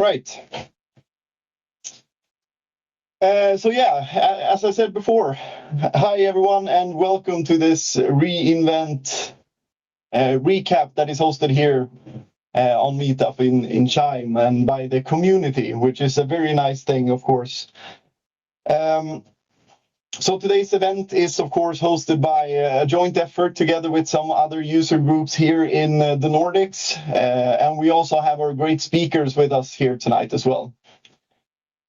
Right. So yeah, as I said before, hi everyone and welcome to this Reinvent recap that is hosted here on Meetup in Chime and by the community, which is a very nice thing, of course. So today's event is, of course, hosted by a joint effort together with some other user groups here in the Nordics. And we also have our great speakers with us here tonight as well.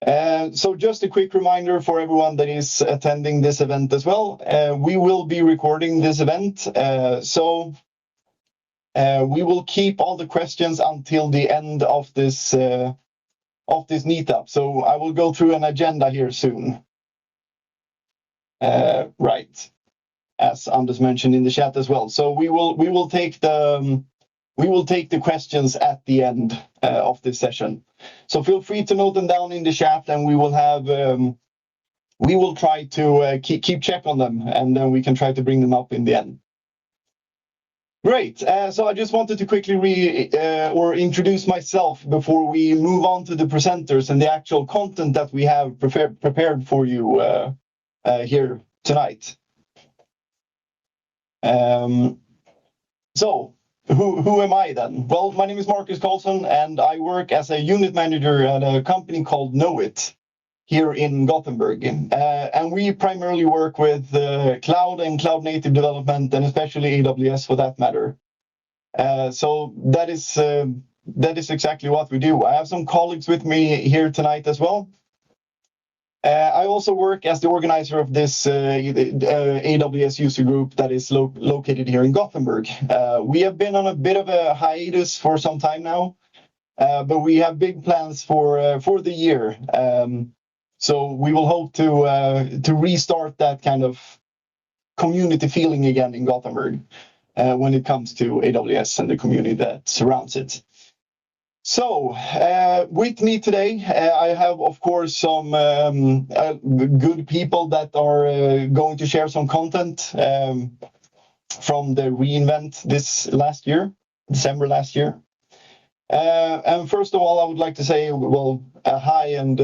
So just a quick reminder for everyone that is attending this event as well. We will be recording this event. So we will keep all the questions until the end of this meetup. So I will go through an agenda here soon. Right, as Anders mentioned in the chat as well. So we will take the questions at the end of this session. So feel free to note them down in the chat, and we will try to keep check on them, and then we can try to bring them up in the end. Great. So I just wanted to quickly introduce myself before we move on to the presenters and the actual content that we have prepared for you here tonight. So who am I then? Well, my name is Marcus Karlsson, and I work as a unit manager at a company called Knowit here in Gothenburg. And we primarily work with cloud and cloud native development, and especially AWS for that matter. So that is exactly what we do. I have some colleagues with me here tonight as well. I also work as the organizer of this AWS user group that is located here in Gothenburg. We have been on a bit of a hiatus for some time now, but we have big plans for the year. So we will hope to restart that kind of community feeling again in Gothenburg when it comes to AWS and the community that surrounds it. So, with me today, I have, of course, some good people that are going to share some content from the Reinvent this last year, December last year. And first of all, I would like to say, well, hi and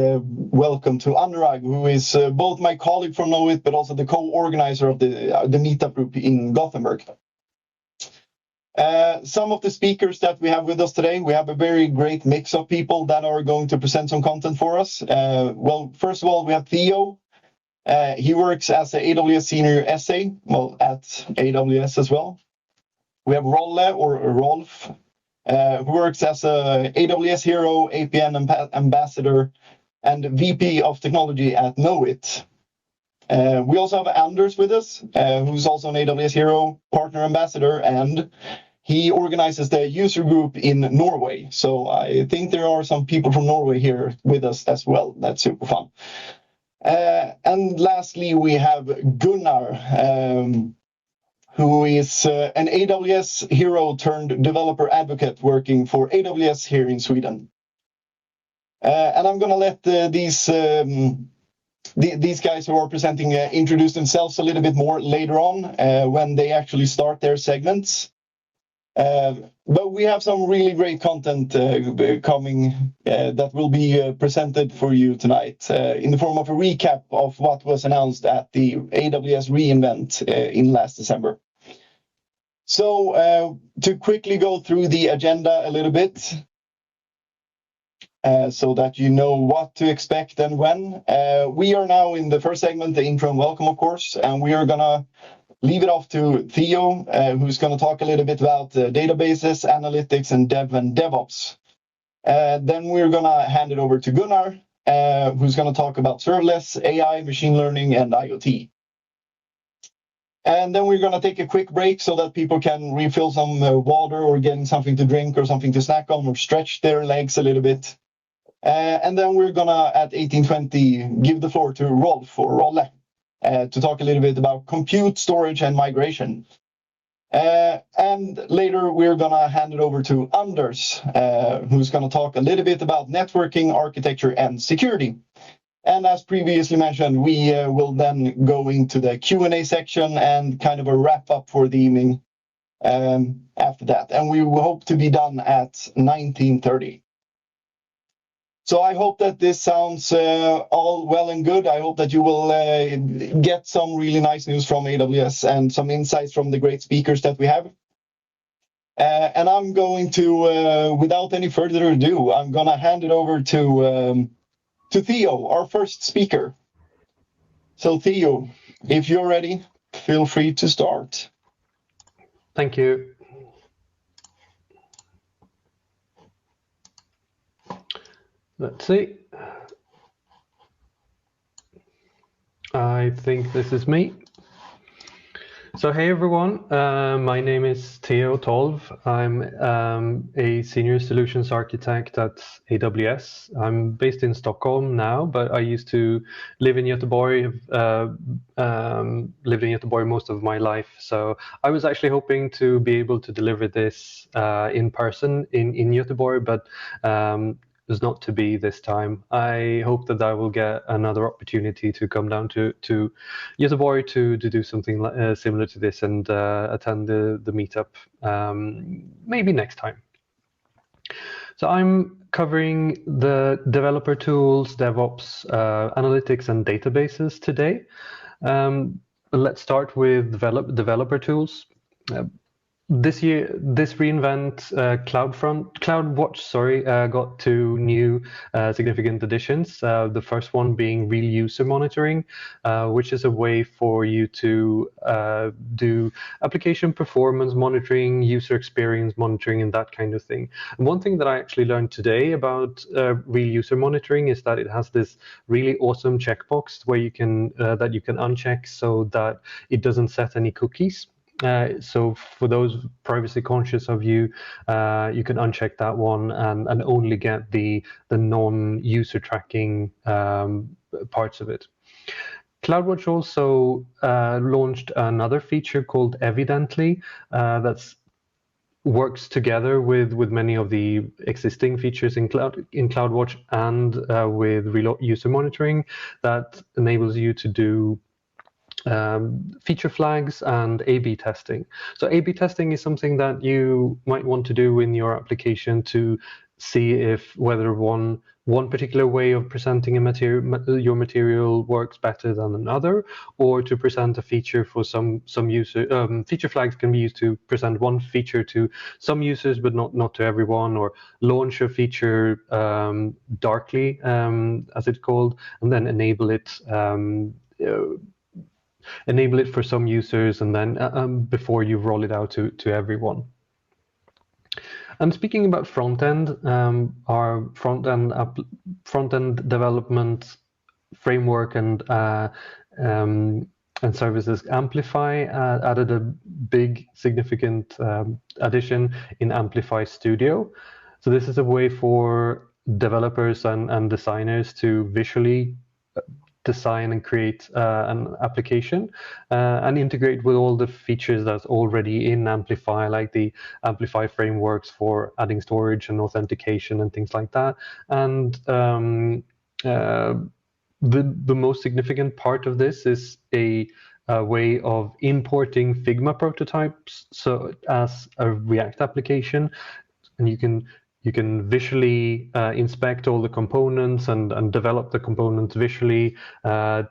welcome to Anurag, who is both my colleague from Knowit, but also the co-organizer of the meetup group in Gothenburg. Some of the speakers that we have with us today, we have a very great mix of people that are going to present some content for us. Well, first of all, we have Theo. He works as an AWS Senior SA, well, at AWS as well. We have Rolf, who works as a AWS Hero, APN Ambassador, and VP of Technology at Knowit. We also have Anders with us, who's also an AWS Hero Partner Ambassador, and he organizes the user group in Norway. So I think there are some people from Norway here with us as well. That's super fun. And lastly, we have Gunnar, who is an AWS Hero turned developer advocate working for AWS here in Sweden. And I'm going to let these guys who are presenting introduce themselves a little bit more later on when they actually start their segments. But we have some really great content coming that will be presented for you tonight in the form of a recap of what was announced at the AWS Reinvent in last December. So to quickly go through the agenda a little bit, so that you know what to expect and when. We are now in the first segment, the intro and welcome, of course, and we are going to leave it off to Theo, who's going to talk a little bit about databases, analytics, and dev and DevOps. Then we're going to hand it over to Gunnar, who's going to talk about serverless, AI, machine learning, and IoT. And then we're going to take a quick break so that people can refill some water or getting something to drink or something to snack on or stretch their legs a little bit. And then we're going to, at 18:20, give the floor to Rolf or Rolle to talk a little bit about compute, storage, and migration. And later, we're going to hand it over to Anders, who's going to talk a little bit about networking, architecture, and security. And as previously mentioned, we will then go into the Q&A section and kind of a wrap-up for the evening after that. And we will hope to be done at 19:30. So I hope that this sounds all well and good. I hope that you will get some really nice news from AWS and some insights from the great speakers that we have. And I'm going to, without any further ado, I'm going to hand it over to Theo, our first speaker. So Theo, if you're ready, feel free to start. Thank you. Let's see. I think this is me. So hey everyone, my name is Theo Tolv. I'm a Senior Solutions Architect at AWS. I'm based in Stockholm now, but I used to live in Göteborg, lived in Göteborg most of my life. So I was actually hoping to be able to deliver this in person in Göteborg, but was not to be this time. I hope that I will get another opportunity to come down to Göteborg to do something similar to this and attend the meetup maybe next time. So I'm covering the developer tools, DevOps, analytics, and databases today. Let's start with developer tools. This year, this reInvent CloudWatch, got 2 new significant additions. The first one being real user monitoring, which is a way for you to do application performance monitoring, user experience monitoring, and that kind of thing. And one thing that I actually learned today about real user monitoring is that it has this really awesome checkbox where you can that you can uncheck so that it doesn't set any cookies. So for those privacy conscious of you, you can uncheck that one and only get the non-user tracking parts of it. CloudWatch also launched another feature called Evidently that's works together with many of the existing features in CloudWatch and with real user monitoring that enables you to do feature flags and A/B testing. So A/B testing is something that you might want to do in your application to see if whether one particular way of presenting your material works better than another, or to present a feature for some user. Feature flags can be used to present one feature to some users, but not to everyone, or launch a feature darkly, as it's called, and then enable it for some users, and then before you roll it out to everyone. And speaking about front end, our front end development framework and services Amplify added a big significant addition in Amplify Studio. So this is a way for developers and designers to visually design and create an application and integrate with all the features that's already in Amplify, like the Amplify frameworks for adding storage and authentication and things like that. And the most significant part of this is a way of importing Figma prototypes so as a React application, and you can visually inspect all the components and develop the components visually,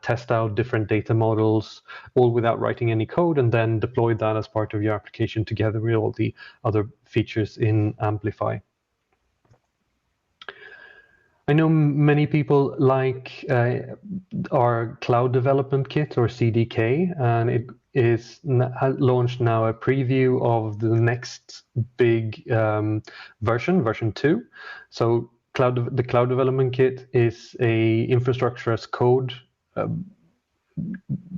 test out different data models, all without writing any code, and then deploy that as part of your application together with all the other features in Amplify. I know many people like our Cloud Development Kit, or CDK, and it is launched now a preview of the next big version 2. So the Cloud Development Kit is a infrastructure as code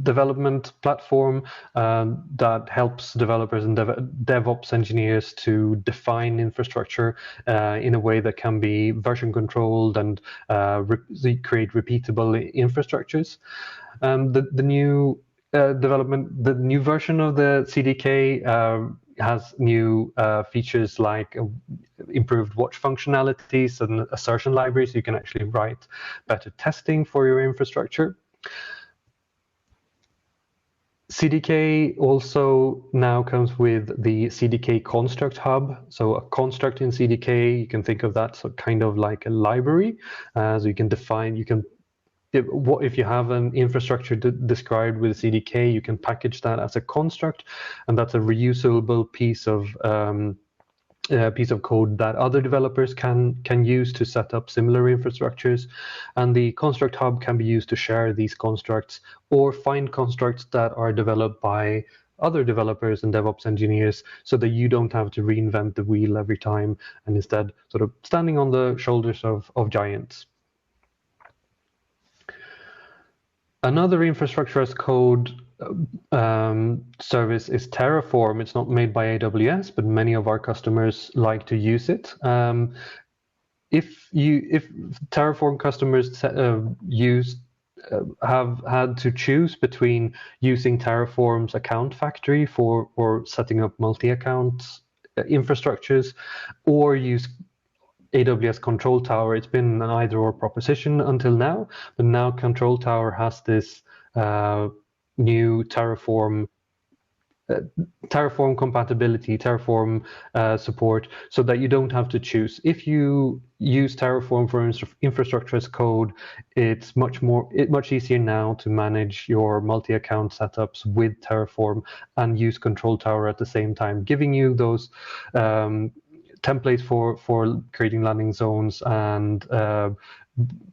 development platform that helps developers and DevOps engineers to define infrastructure in a way that can be version controlled and create repeatable infrastructures. The new the new version of the CDK has new features like improved watch functionalities and assertion libraries. You can actually write better testing for your infrastructure. CDK also now comes with the Cdk Construct Hub. So a construct in CDK, you can think of that kind of like a library. So you can define, if you have an infrastructure described with CDK, you can package that as a construct, and that's a reusable piece of code that other developers can use to set up similar infrastructures. And the Construct Hub can be used to share these constructs or find constructs that are developed by other developers and DevOps engineers, so that you don't have to reinvent the wheel every time, and instead sort of standing on the shoulders of giants. Another infrastructure as code service is Terraform. It's not made by AWS, but many of our customers like to use it. If Terraform customers have had to choose between using Terraform's account factory for setting up multi-account infrastructures, or use AWS Control Tower, it's been an either-or proposition until now, but now Control Tower has this new Terraform compatibility, Terraform support, so that you don't have to choose. If you use Terraform for infrastructure as code, it's much easier now to manage your multi-account setups with Terraform and use Control Tower at the same time, giving you those templates for creating landing zones and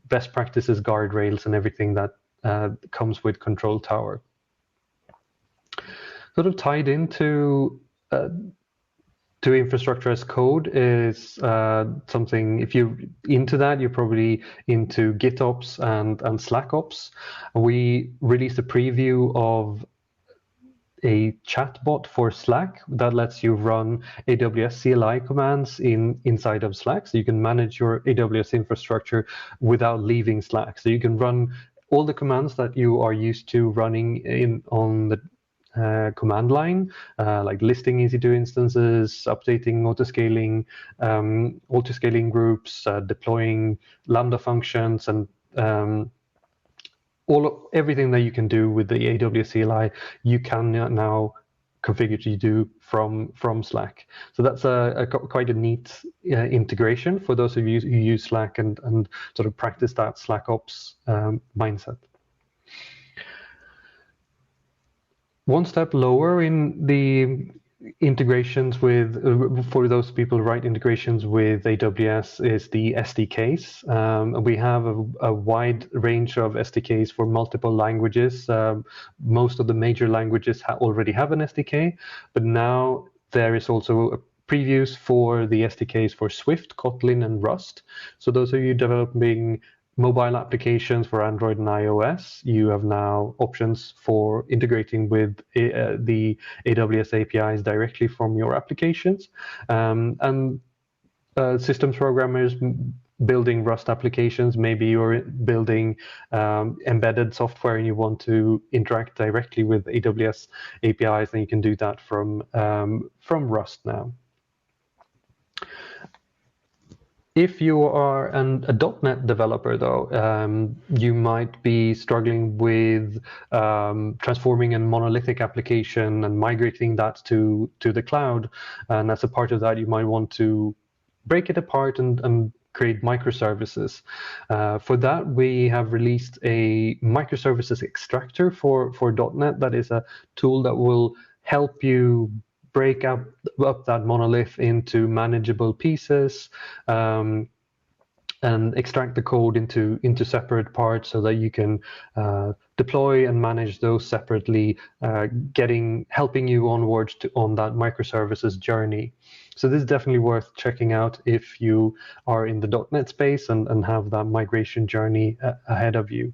best practices, guardrails, and everything that comes with Control Tower. Sort of tied into infrastructure as code is something, if you're into that, you're probably into GitOps and SlackOps. We released a preview of a chatbot for Slack that lets you run AWS CLI commands inside of Slack, so you can manage your AWS infrastructure without leaving Slack. So you can run all the commands that you are used to running on the command line, like listing EC2 instances, updating autoscaling groups, deploying Lambda functions, and everything that you can do with the AWS CLI, you can now configure to do from Slack. So that's quite a neat integration for those of you who use Slack and sort of practice that SlackOps mindset. One step lower in the integrations for those people who write integrations with AWS is the SDKs. We have a wide range of SDKs for multiple languages. Most of the major languages already have an SDK, but now there is also previews for the SDKs for Swift, Kotlin, and Rust. So those of you developing mobile applications for Android and iOS, you have now options for integrating with the AWS APIs directly from your applications. And systems programmers building Rust applications, maybe you're building embedded software and you want to interact directly with AWS APIs, and you can do that from Rust now. If you are a .NET developer, though, you might be struggling with transforming a monolithic application and migrating that to the cloud. And as a part of that, you might want to break it apart and create microservices. For that, we have released a microservices extractor for .NET. That is a tool that will help you break up that monolith into manageable pieces and extract the code into separate parts so that you can deploy and manage those separately, helping you onwards on that microservices journey. So this is definitely worth checking out if you are in the .NET space and have that migration journey ahead of you.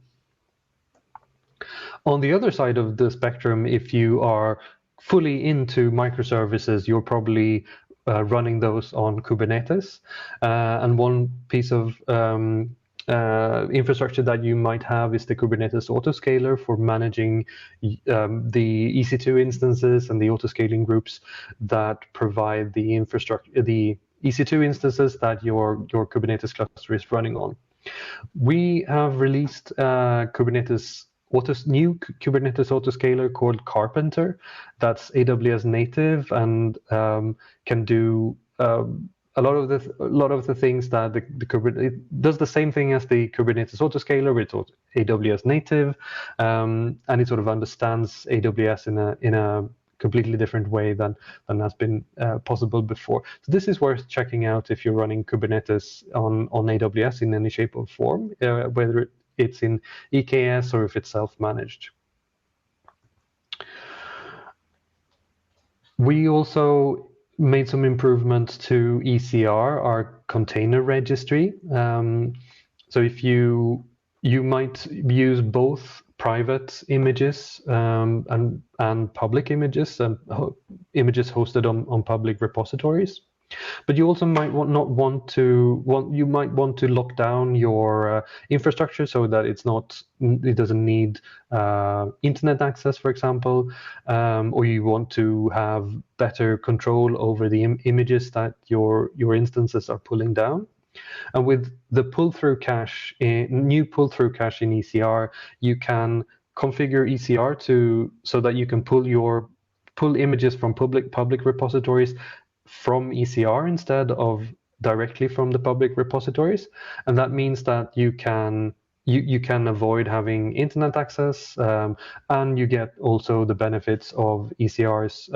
On the other side of the spectrum, if you are fully into microservices, you're probably running those on Kubernetes. And one piece of infrastructure that you might have is the Kubernetes autoscaler for managing the EC2 instances and the autoscaling groups that provide the infrastructure, the EC2 instances that your Kubernetes cluster is running on. We have released Kubernetes new Kubernetes autoscaler called Carpenter that's AWS native and can do a lot of the things that the Kubernetes, it does the same thing as the Kubernetes autoscaler, but it's AWS native, and it sort of understands AWS in a completely different way than has been possible before. So this is worth checking out if you're running Kubernetes on AWS in any shape or form, whether it's in EKS or if it's self-managed. We also made some improvements to ECR, our container registry. So if you might use both private images and public images and images hosted on public repositories. But you also might want to lock down your infrastructure so that it doesn't need internet access, for example, or you want to have better control over the images that your instances are pulling down. And with the pull-through cache, new pull-through cache in ECR, you can configure ECR so that you can pull images from public repositories from ECR instead of directly from the public repositories, and that means that you can avoid having internet access, and you get also the benefits of ECR's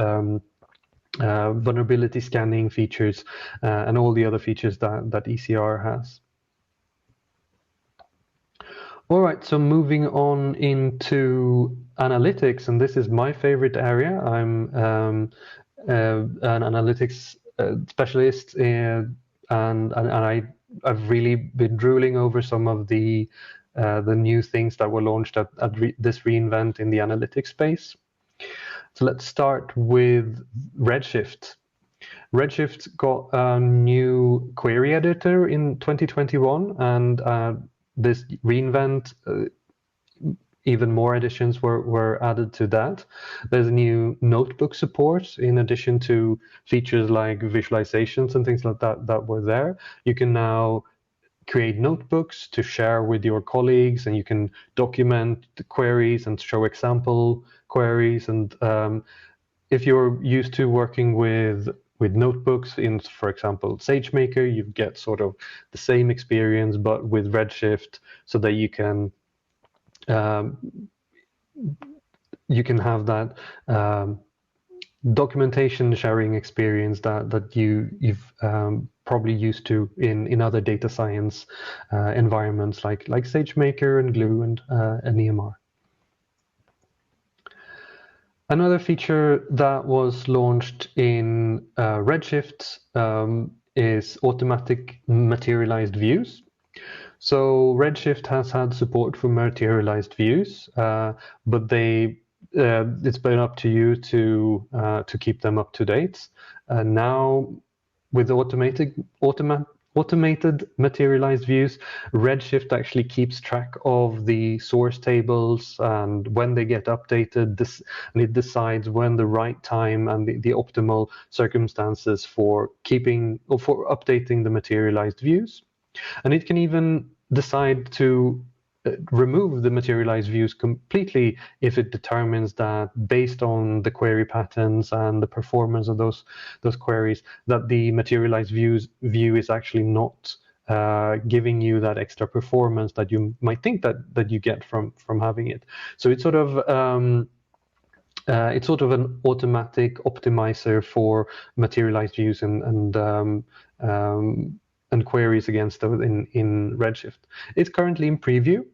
vulnerability scanning features and all the other features that ECR has. All right, so moving on into analytics, and this is my favorite area. I'm an analytics specialist, and I've really been drooling over some of the new things that were launched at this reInvent in the analytics space. So let's start with Redshift. Redshift got a new query editor in 2021, and this reInvent, even more additions were added to that. There's new notebook support in addition to features like visualizations and things like that were there. You can now create notebooks to share with your colleagues, and you can document the queries and show example queries. And if you're used to working with notebooks in, for example, SageMaker, you get sort of the same experience, but with Redshift, so that you can have that documentation sharing experience that you've probably used to in other data science environments like SageMaker and Glue and EMR. Another feature that was launched in Redshift is automatic materialized views. So Redshift has had support for materialized views, but it's been up to you to keep them up to date. Now, with automated materialized views, Redshift actually keeps track of the source tables and when they get updated. And it decides when the right time and the optimal circumstances for updating the materialized views. And it can even decide to remove the materialized views completely if it determines that, based on the query patterns and the performance of those queries, that the materialized view is actually not giving you that extra performance that you might think that you get from having it. So it's sort of an automatic optimizer for materialized views and queries against those in Redshift. It's currently in preview,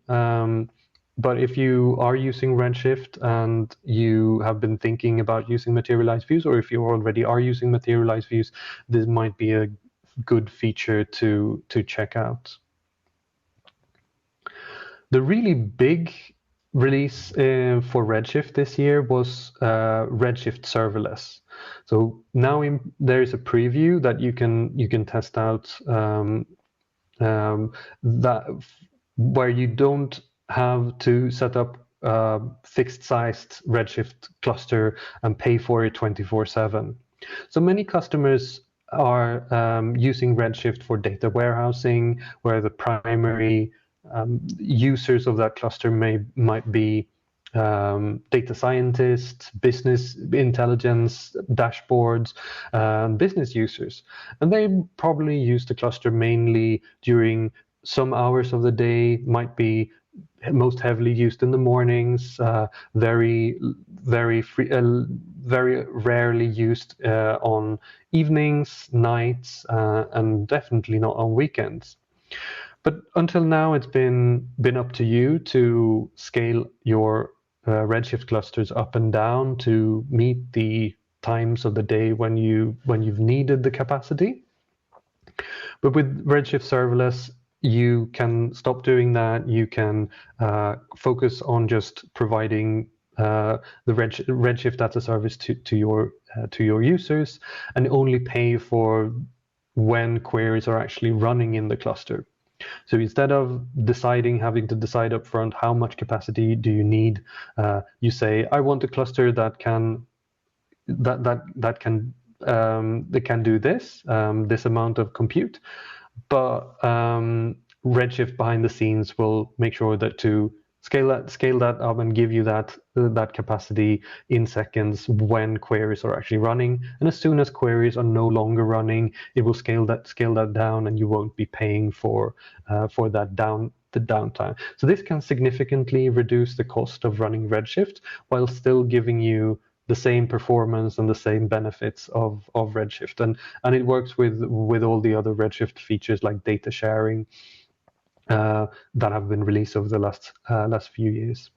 but if you are using Redshift and you have been thinking about using materialized views, or if you already are using materialized views, this might be a good feature to check out. The really big release for Redshift this year was Redshift Serverless. So now there is a preview that you can test out, where you don't have to set up a fixed-sized Redshift cluster and pay for it 24/7. So many customers are using Redshift for data warehousing, where the primary users of that cluster might be data scientists, business intelligence, dashboards, business users. And they probably use the cluster mainly during some hours of the day, might be most heavily used in the mornings, very rarely used on evenings, nights, and definitely not on weekends. But until now, it's been up to you to scale your Redshift clusters up and down to meet the times of the day when you've needed the capacity. But with Redshift Serverless, you can stop doing that. You can focus on just providing the Redshift as a service to your users, and only pay for when queries are actually running in the cluster. So instead of having to decide upfront how much capacity do you need, you say, I want a cluster that can do this amount of compute, but Redshift behind the scenes will make sure that to scale that up and give you that capacity in seconds when queries are actually running. And as soon as queries are no longer running, it will scale that down, and you won't be paying for the downtime. So this can significantly reduce the cost of running Redshift while still giving you the same performance and the same benefits of Redshift. And it works with all the other Redshift features like data sharing that have been released over the last few years.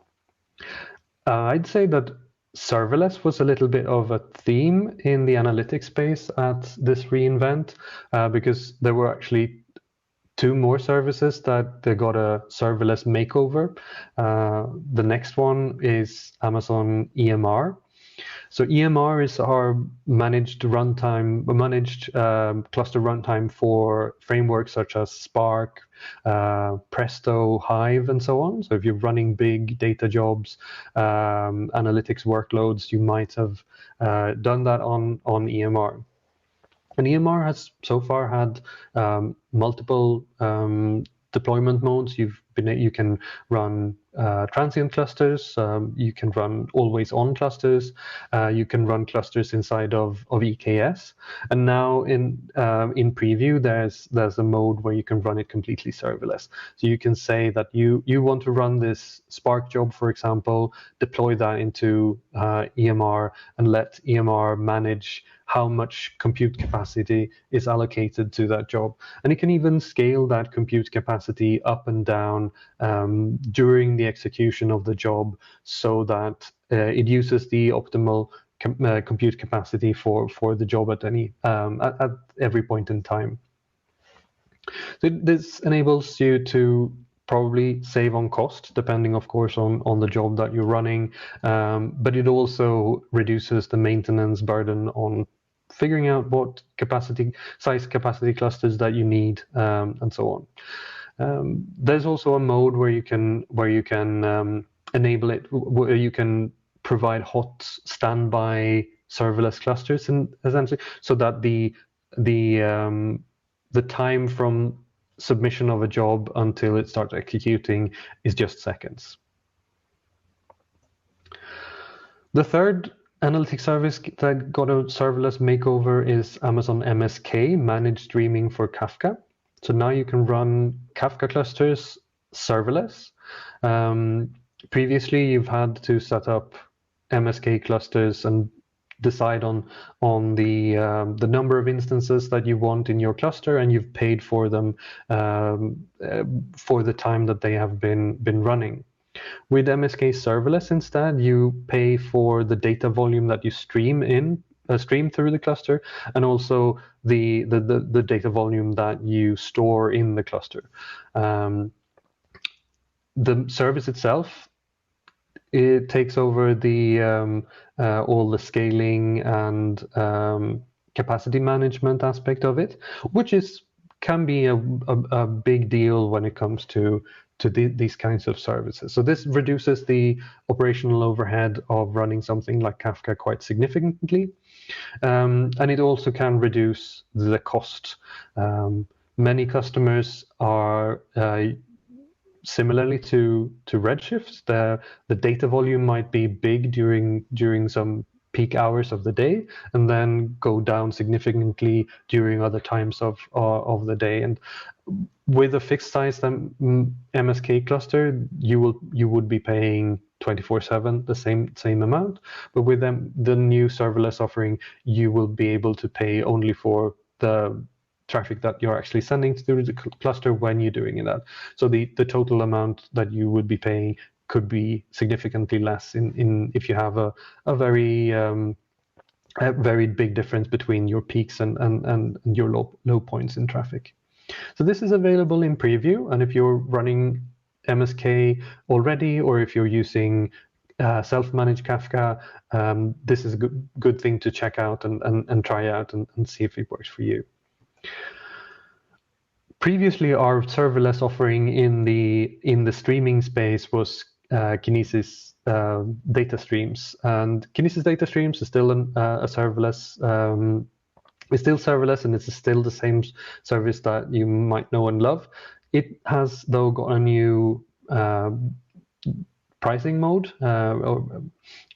I'd say that serverless was a little bit of a theme in the analytics space at this reInvent, because there were actually 2 more services that they got a serverless makeover. The next one is Amazon EMR. So EMR is our managed cluster runtime for frameworks such as Spark, Presto, Hive, and so on. So if you're running big data jobs, analytics workloads, you might have done that on EMR. And EMR has so far had multiple deployment modes. You can run transient clusters, you can run always-on clusters, you can run clusters inside of EKS, and now in preview there's a mode where you can run it completely serverless. So you can say that you want to run this Spark job, for example, deploy that into EMR, and let EMR manage how much compute capacity is allocated to that job. And it can even scale that compute capacity up and down during the execution of the job, so that it uses the optimal compute capacity for the job at every point in time. So this enables you to probably save on cost, depending, of course, on the job that you're running, but it also reduces the maintenance burden on figuring out what size capacity clusters that you need, and so on. There's also a mode where you can enable it, where you can provide hot standby serverless clusters, and essentially, so that the time from submission of a job until it starts executing is just seconds. The third analytics service that got a serverless makeover is Amazon MSK, Managed Streaming for Kafka. So now you can run Kafka clusters serverless. Previously, you've had to set up MSK clusters and decide on the number of instances that you want in your cluster, and you've paid for them for the time that they have been running. With MSK serverless instead, you pay for the data volume that you stream through the cluster, and also the data volume that you store in the cluster. The service itself, it takes over all the scaling and capacity management aspect of it, which can be a big deal when it comes to these kinds of services. So this reduces the operational overhead of running something like Kafka quite significantly, and it also can reduce the cost. Many customers are similarly to Redshift, the data volume might be big during some peak hours of the day, and then go down significantly during other times of the day. And with a fixed size MSK cluster, you would be paying 24/7 the same amount. But with the new serverless offering, you will be able to pay only for the traffic that you're actually sending through the cluster when you're doing that. So the total amount that you would be paying could be significantly less if you have a very big difference between your peaks and your low points in traffic. So this is available in preview, and if you're running MSK already, or if you're using self-managed Kafka, this is a good thing to check out and try out and see if it works for you. Previously, our serverless offering in the streaming space was Kinesis data streams, and Kinesis data streams is still a serverless. It's still serverless, and it's still the same service that you might know and love. It has, though, got a new pricing mode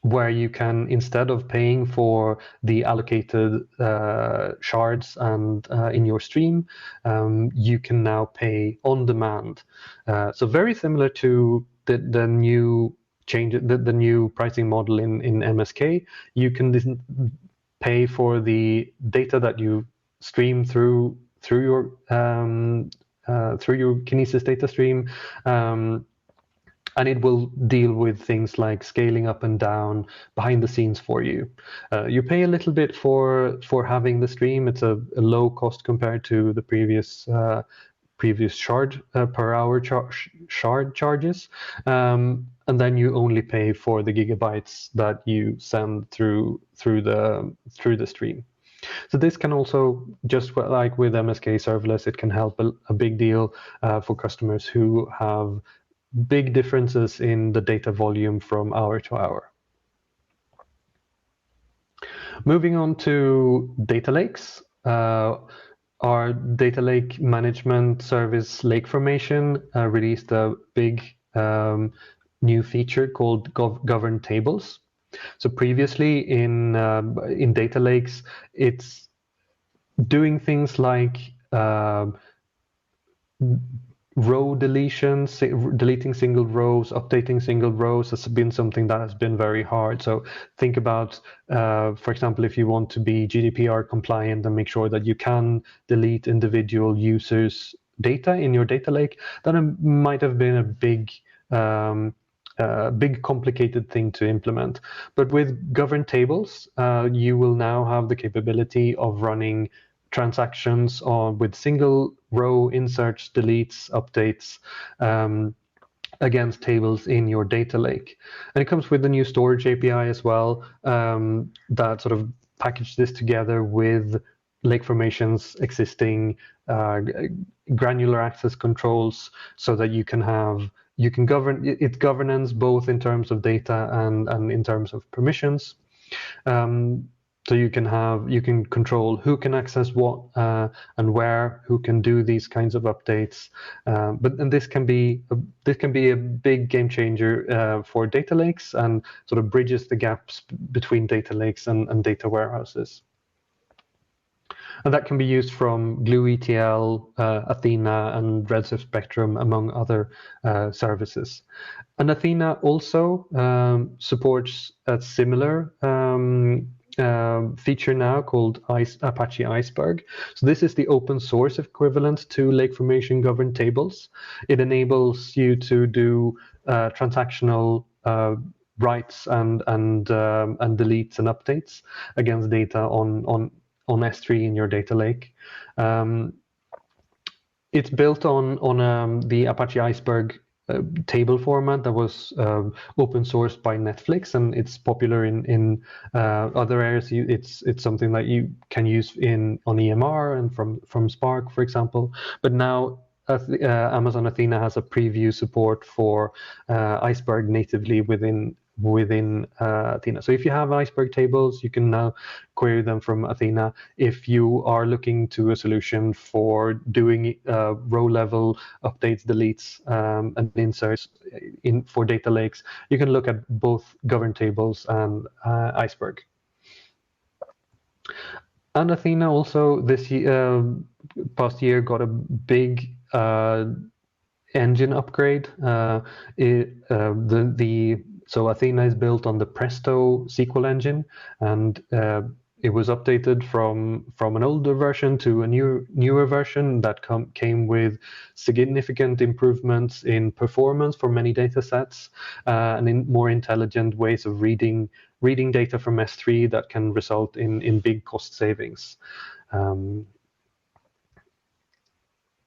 where you can, instead of paying for the allocated shards and in your stream, you can now pay on demand. So very similar to the new change, the new pricing model in MSK. You can pay for the data that you stream through your Kinesis data stream, and it will deal with things like scaling up and down behind the scenes for you. You pay a little bit for having the stream. It's a low cost compared to the previous shard per hour shard charges, and then you only pay for the gigabytes that you send through the stream. So this can also, just like with MSK serverless, it can help a big deal for customers who have big differences in the data volume from hour to hour. Moving on to data lakes. Our data lake management service, Lake Formation, released a big new feature called governed tables. So previously in data lakes, it's doing things like row deletions, deleting single rows, updating single rows has been something that has been very hard. So think about, for example, if you want to be GDPR compliant and make sure that you can delete individual users' data in your data lake, then it might have been a big complicated thing to implement. But with governed tables, you will now have the capability of running transactions with single row inserts, deletes, updates against tables in your data lake. And it comes with the new storage API as well, that sort of package this together with Lake Formation's existing granular access controls, so that you can govern its governance both in terms of data and in terms of permissions. So you can control who can access what and where, who can do these kinds of updates. And this can be a big game changer for data lakes, and sort of bridges the gaps between data lakes and data warehouses. And that can be used from Glue ETL, Athena, and Redshift Spectrum, among other services. And Athena also supports a similar feature now called Apache Iceberg. So this is the open source equivalent to Lake Formation governed tables. It enables you to do transactional writes and deletes and updates against data on S3 in your data lake. It's built on the Apache Iceberg table format that was open sourced by Netflix, and it's popular in other areas. It's something that you can use on EMR and from Spark, for example. But now Amazon Athena has a preview support for Iceberg natively within within Athena. So if you have Iceberg tables, you can now query them from Athena. If you are looking to a solution for doing row-level updates, deletes, and inserts for data lakes, you can look at both governed tables and Iceberg. And Athena also this past year got a big engine upgrade. So Athena is built on the Presto SQL engine, and it was updated from an older version to a newer version that came with significant improvements in performance for many data sets, and in more intelligent ways of reading data from S3 that can result in big cost savings.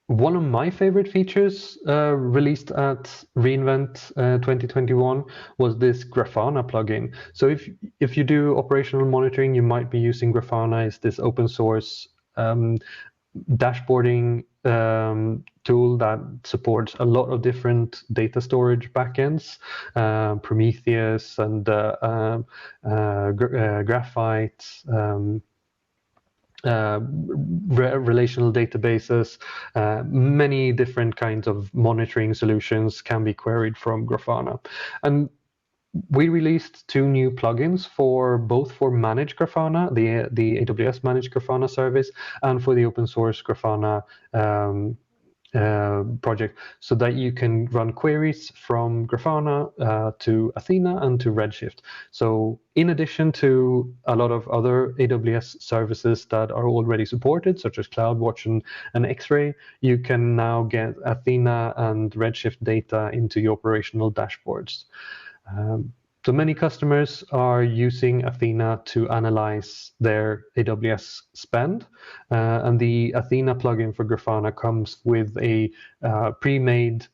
One of my favorite features released at Reinvent 2021 was this Grafana plugin. So if you do operational monitoring, you might be using Grafana as this open source dashboarding tool that supports a lot of different data storage backends, Prometheus and Graphite, relational databases. Many different kinds of monitoring solutions can be queried from Grafana. And we released 2 new plugins for Managed Grafana, the AWS Managed Grafana service, and for the open source Grafana project, so that you can run queries from Grafana to Athena and to Redshift. So in addition to a lot of other AWS services that are already supported, such as CloudWatch and X-Ray, you can now get Athena and Redshift data into your operational dashboards. So many customers are using Athena to analyze their AWS spend, and the Athena plugin for Grafana comes with a pre-made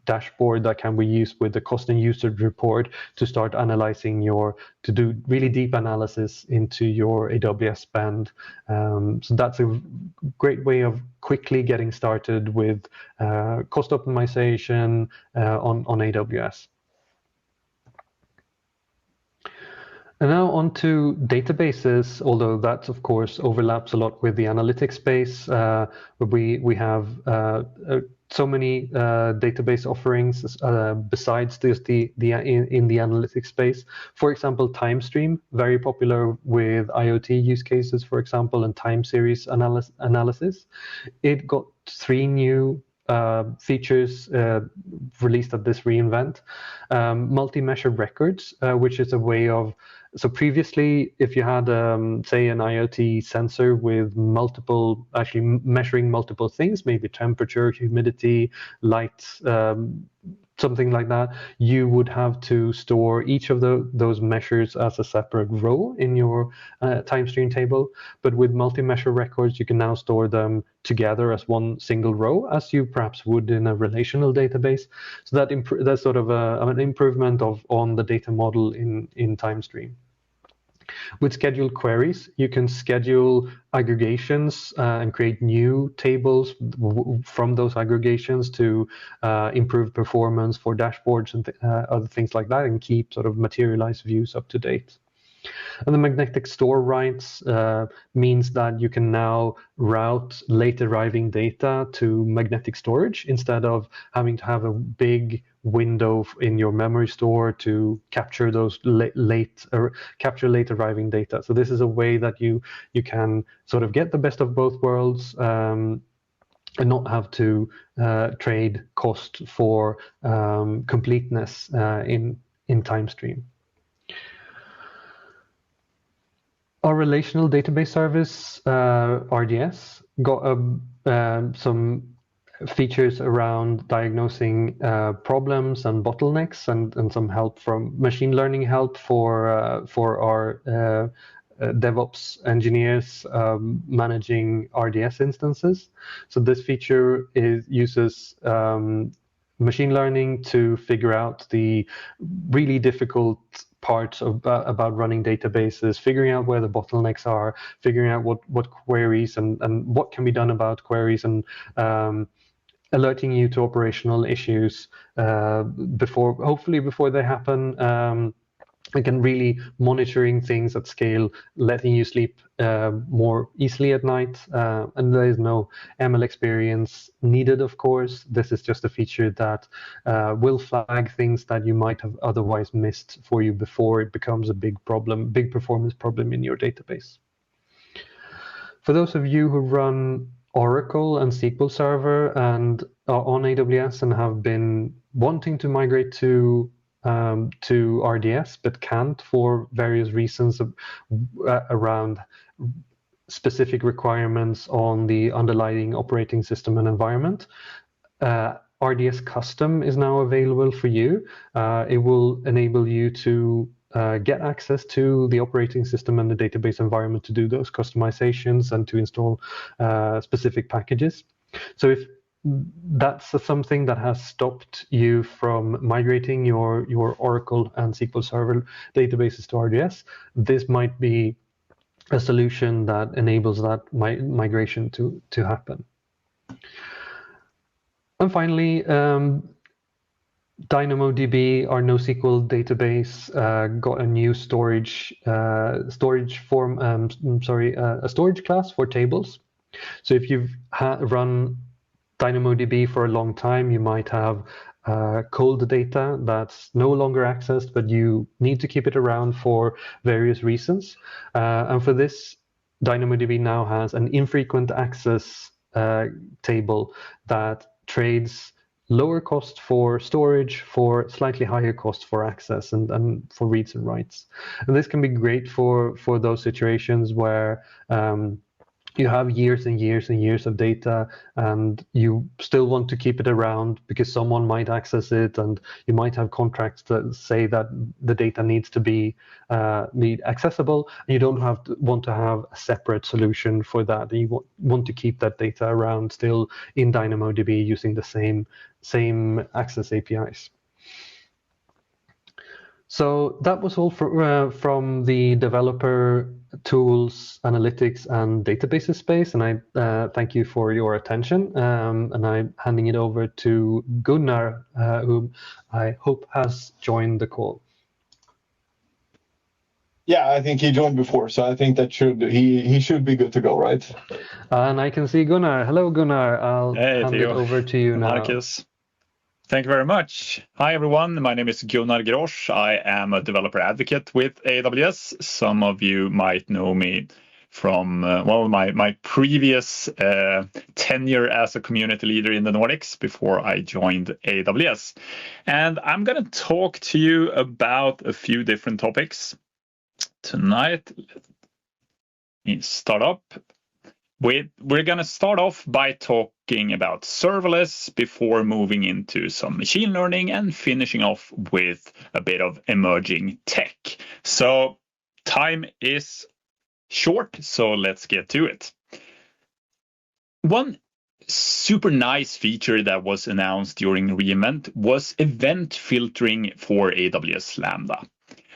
dashboard that can be used with the cost and usage report to start analyzing to do really deep analysis into your AWS spend. So that's a great way of quickly getting started with cost optimization on AWS. And now on to databases, although that, of course, overlaps a lot with the analytics space. We have so many database offerings besides just in the analytics space. For example, TimeStream, very popular with IoT use cases, for example, and time series analysis. It got 3 new features released at this Reinvent. Multi-measure records, which is a way of, so previously, if you had, say, an IoT sensor with actually measuring multiple things, maybe temperature, humidity, light, something like that, you would have to store each of those measures as a separate row in your TimeStream table. But with multi-measure records, you can now store them together as one single row, as you perhaps would in a relational database. So that's sort of an improvement on the data model in TimeStream. With scheduled queries, you can schedule aggregations and create new tables from those aggregations to improve performance for dashboards and other things like that, and keep sort of materialized views up to date. And the magnetic store writes means that you can now route late arriving data to magnetic storage instead of having to have a big window in your memory store to capture those late arriving data. So this is a way that you can sort of get the best of both worlds and not have to trade cost for completeness in TimeStream. Our relational database service, RDS, got some features around diagnosing problems and bottlenecks, and some help from machine learning help for our DevOps engineers managing RDS instances. So this feature uses machine learning to figure out the really difficult parts about running databases, figuring out where the bottlenecks are, figuring out what queries and what can be done about queries, and alerting you to operational issues hopefully before they happen, Again, really monitoring things at scale, letting you sleep more easily at night. And there is no ML experience needed, of course. This is just a feature that will flag things that you might have otherwise missed for you before it becomes a big problem, big performance problem in your database. For those of you who run Oracle and SQL Server and are on AWS and have been wanting to migrate to RDS but can't for various reasons around specific requirements on the underlying operating system and environment, RDS Custom is now available for you. It will enable you to get access to the operating system and the database environment to do those customizations and to install specific packages. So if that's something that has stopped you from migrating your Oracle and SQL Server databases to RDS, this might be a solution that enables that migration to happen. And finally, DynamoDB, our NoSQL database, got a new storage class for tables. So if you've run DynamoDB for a long time, you might have cold data that's no longer accessed, but you need to keep it around for various reasons. And for this, DynamoDB now has an infrequent access table that trades lower cost for storage for slightly higher cost for access and for reads and writes. And this can be great for those situations where you have years and years and years of data and you still want to keep it around because someone might access it, and you might have contracts that say that the data needs to be made accessible, and you don't want to have a separate solution for that. And you want to keep that data around still in DynamoDB using the same access APIs. So that was all from the developer tools, analytics, and databases space. And I thank you for your attention. And I'm handing it over to Gunnar, who I hope has joined the call. Yeah, I think he joined before, so I think that he should be good to go, right? And I can see Gunnar. Hello, Gunnar. I'll hand Theo. it over to you now. Marcus. Thank you very much. Hi, everyone. My name is Gunnar Grosch. I am a developer advocate with AWS. Some of you might know me from my previous tenure as a community leader in the Nordics before I joined AWS. And I'm going to talk to you about a few different topics tonight. Let me start up. We're going to start off by talking about serverless before moving into some machine learning and finishing off with a bit of emerging tech. So time is short, so let's get to it. One super nice feature that was announced during Reinvent was event filtering for AWS Lambda.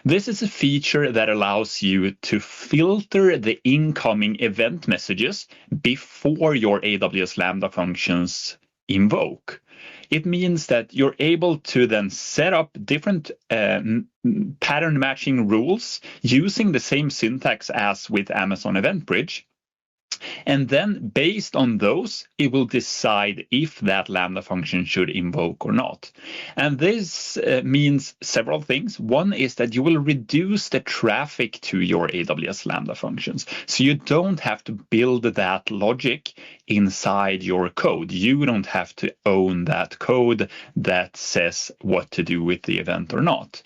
This is a feature that allows you to filter the incoming event messages before your AWS Lambda functions invoke. It means that you're able to then set up different pattern matching rules using the same syntax as with Amazon Event Bridge. And then based on those, it will decide if that Lambda function should invoke or not. And this means several things. One is that you will reduce the traffic to your AWS Lambda functions. So you don't have to build that logic inside your code. You don't have to own that code that says what to do with the event or not.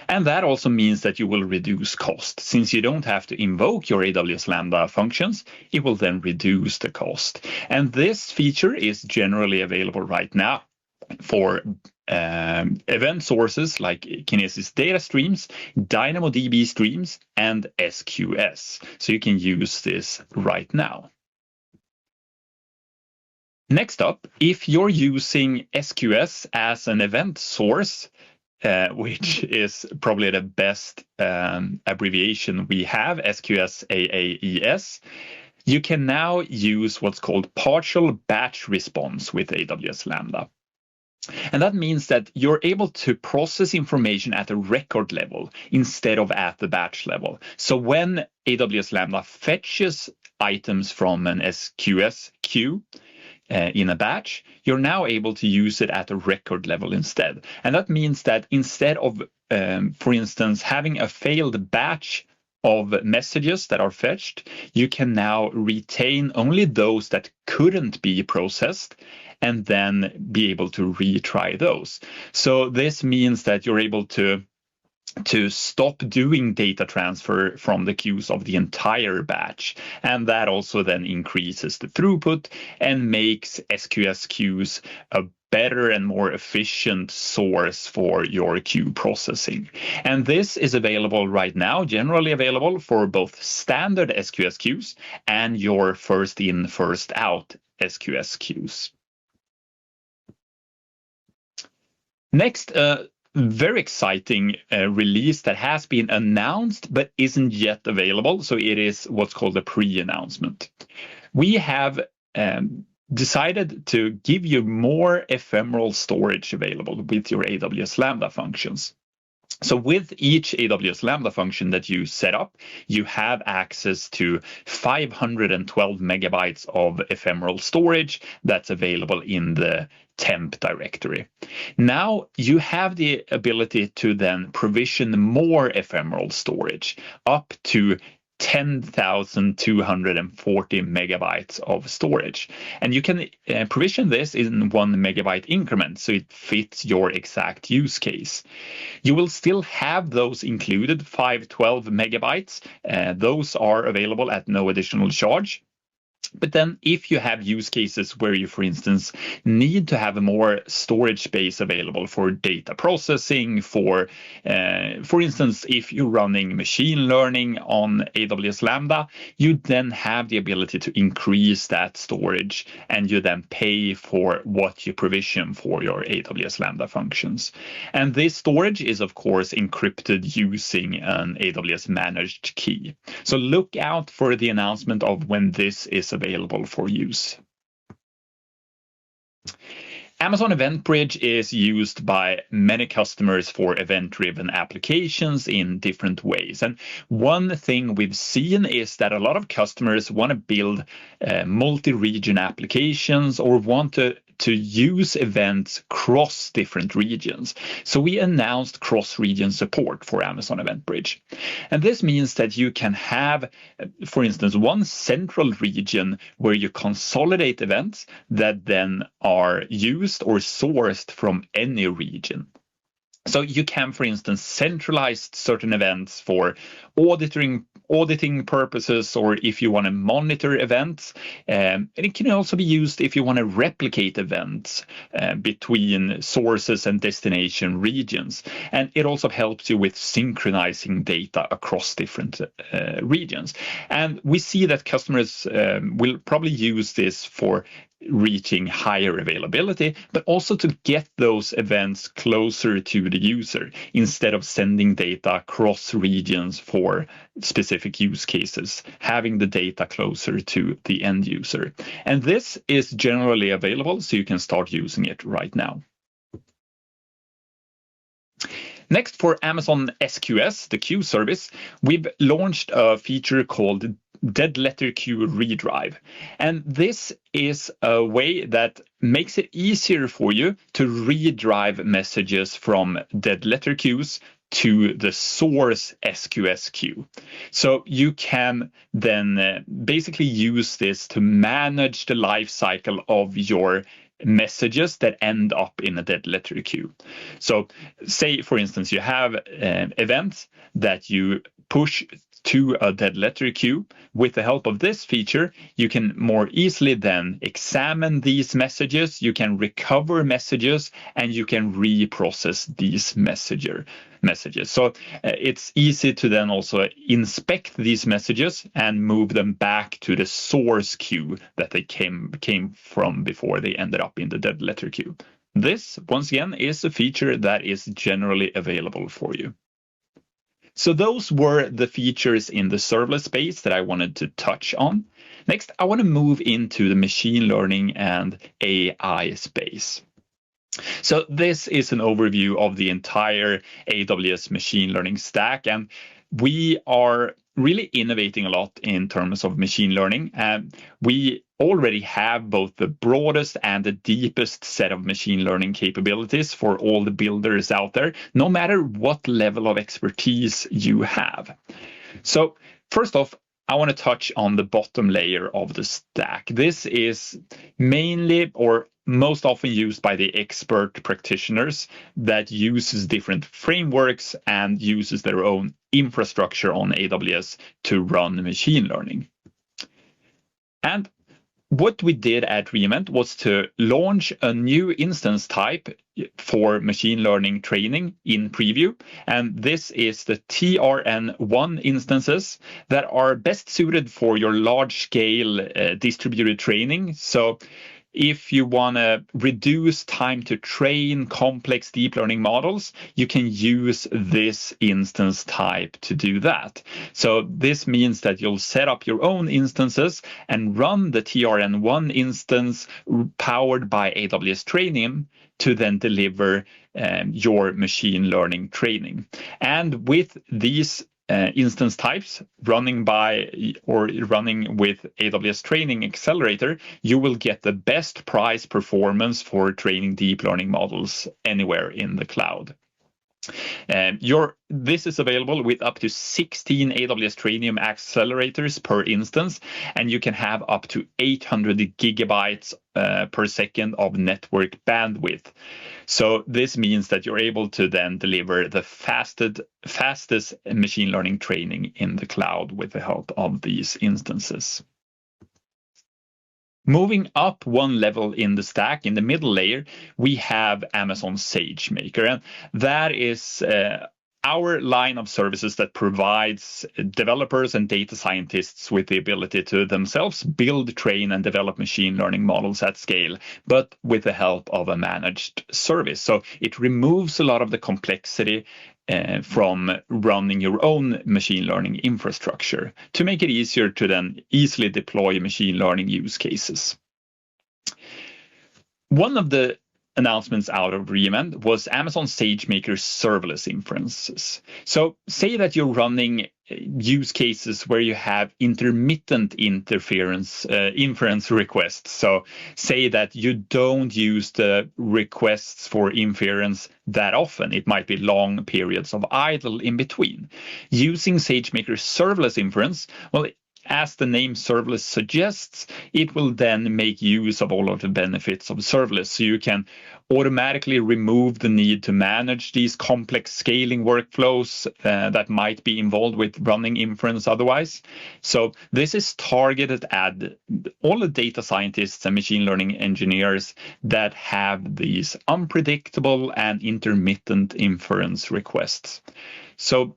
And that also means that you will reduce cost. Since you don't have to invoke your AWS Lambda functions, it will then reduce the cost. And this feature is generally available right now for event sources like Kinesis data streams, DynamoDB streams, and SQS. So you can use this right now. Next up, if you're using SQS as an event source, which is probably the best abbreviation we have, SQS AAES, you can now use what's called partial batch response with AWS Lambda. And that means that you're able to process information at a record level instead of at the batch level. So when AWS Lambda fetches items from an SQS queue in a batch, you're now able to use it at a record level instead. And that means that instead of, for instance, having a failed batch of messages that are fetched, you can now retain only those that couldn't be processed and then be able to retry those. So this means that you're able to stop doing data transfer from the queues of the entire batch. And that also then increases the throughput and makes SQS queues a better and more efficient source for your queue processing. And this is available right now, generally available for both standard SQS queues and your first in, first out SQS queues. Next, very exciting release that has been announced but isn't yet available. So it is what's called a pre-announcement. We have decided to give you more ephemeral storage available with your AWS Lambda functions. So with each AWS Lambda function that you set up, you have access to 512 megabytes of ephemeral storage that's available in the temp directory. Now you have the ability to then provision more ephemeral storage up to 10,240 megabytes of storage. And you can provision this in 1 megabyte increments, so it fits your exact use case. You will still have those included, 512 megabytes. Those are available at no additional charge. But then if you have use cases where you, for instance, need to have more storage space available for data processing, for instance, if you're running machine learning on AWS Lambda, you then have the ability to increase that storage and you then pay for what you provision for your AWS Lambda functions. And this storage is, of course, encrypted using an AWS managed key. So look out for the announcement of when this is available for use. Amazon EventBridge is used by many customers for event-driven applications in different ways. And one thing we've seen is that a lot of customers want to build multi-region applications or want to use events cross different regions. So we announced cross-region support for Amazon EventBridge. And this means that you can have, for instance, one central region where you consolidate events that then are used or sourced from any region. So you can, for instance, centralize certain events for auditing purposes, or if you want to monitor events. And it can also be used if you want to replicate events between sources and destination regions. And it also helps you with synchronizing data across different regions. And we see that customers will probably use this for reaching higher availability, but also to get those events closer to the user instead of sending data across regions for specific use cases, having the data closer to the end user. And this is generally available, so you can start using it right now. Next, for Amazon SQS, the queue service, we've launched a feature called Dead Letter Queue Redrive. And this is a way that makes it easier for you to redrive messages from dead letter queues to the source SQS queue. So you can then basically use this to manage the life cycle of your messages that end up in a dead letter queue. So say, for instance, you have events that you push to a dead letter queue. With the help of this feature, you can more easily then examine these messages, you can recover messages, and you can reprocess these messages. So it's easy to then also inspect these messages and move them back to the source queue that they came from before they ended up in the dead letter queue. This, once again, is a feature that is generally available for you. So those were the features in the serverless space that I wanted to touch on. Next, I want to move into the machine learning and AI space. So this is an overview of the entire AWS machine learning stack, and we are really innovating a lot in terms of machine learning. We already have both the broadest and the deepest set of machine learning capabilities for all the builders out there, no matter what level of expertise you have. So first off, I want to touch on the bottom layer of the stack. This is mainly or most often used by the expert practitioners that uses different frameworks and uses their own infrastructure on AWS to run machine learning. And what we did at Reinvent was to launch a new instance type for machine learning training in preview. And this is the TRN1 instances that are best suited for your large-scale distributed training. So if you want to reduce time to train complex deep learning models, you can use this instance type to do that. So this means that you'll set up your own instances and run the TRN1 instance powered by AWS Training to then deliver your machine learning training. And with these instance types running with AWS Training Accelerator, you will get the best price performance for training deep learning models anywhere in the cloud. This is available with up to 16 AWS Trainium accelerators per instance, and you can have up to 800 gigabytes per second of network bandwidth. So this means that you're able to then deliver the fastest machine learning training in the cloud with the help of these instances. Moving up one level in the stack, in the middle layer, we have Amazon SageMaker, and that is our line of services that provides developers and data scientists with the ability to themselves build, train, and develop machine learning models at scale, but with the help of a managed service. So it removes a lot of the complexity from running your own machine learning infrastructure to make it easier to then easily deploy machine learning use cases. One of the announcements out of Reinvent was Amazon SageMaker serverless inferences. So say that you're running use cases where you have intermittent inference requests. So say that you don't use the requests for inference that often. It might be long periods of idle in between. Using SageMaker serverless inference, well, as the name serverless suggests, it will then make use of all of the benefits of serverless. So you can automatically remove the need to manage these complex scaling workflows that might be involved with running inference otherwise. So this is targeted at all the data scientists and machine learning engineers that have these unpredictable and intermittent inference requests. So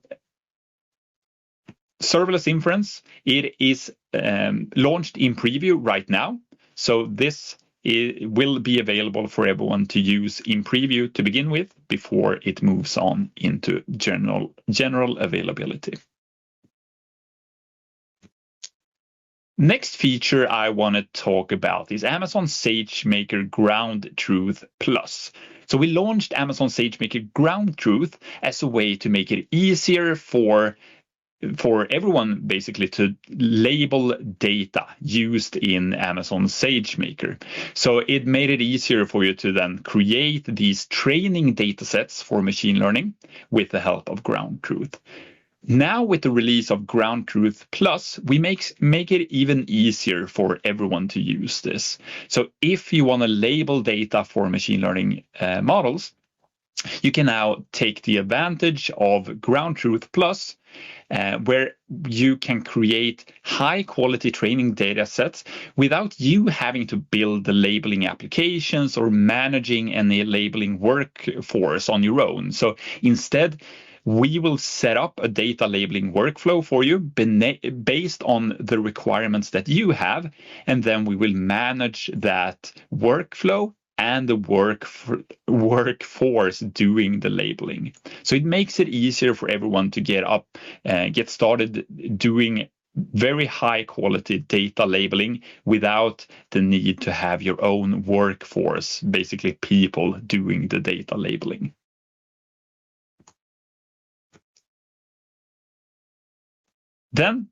serverless inference, it is launched in preview right now. So this will be available for everyone to use in preview to begin with before it moves on into general availability. Next feature I want to talk about is Amazon SageMaker Ground Truth Plus. So we launched Amazon SageMaker Ground Truth as a way to make it easier for everyone basically to label data used in Amazon SageMaker. So it made it easier for you to then create these training data sets for machine learning with the help of Ground Truth. Now with the release of Ground Truth Plus, we make it even easier for everyone to use this. So if you want to label data for machine learning models, you can now take the advantage of Ground Truth Plus, where you can create high quality training data sets without you having to build the labeling applications or managing any labeling workforce on your own. So instead, we will set up a data labeling workflow for you based on the requirements that you have, and then we will manage that workflow and the workforce doing the labeling. So it makes it easier for everyone to get started doing very high quality data labeling without the need to have your own workforce, basically people doing the data labeling. Then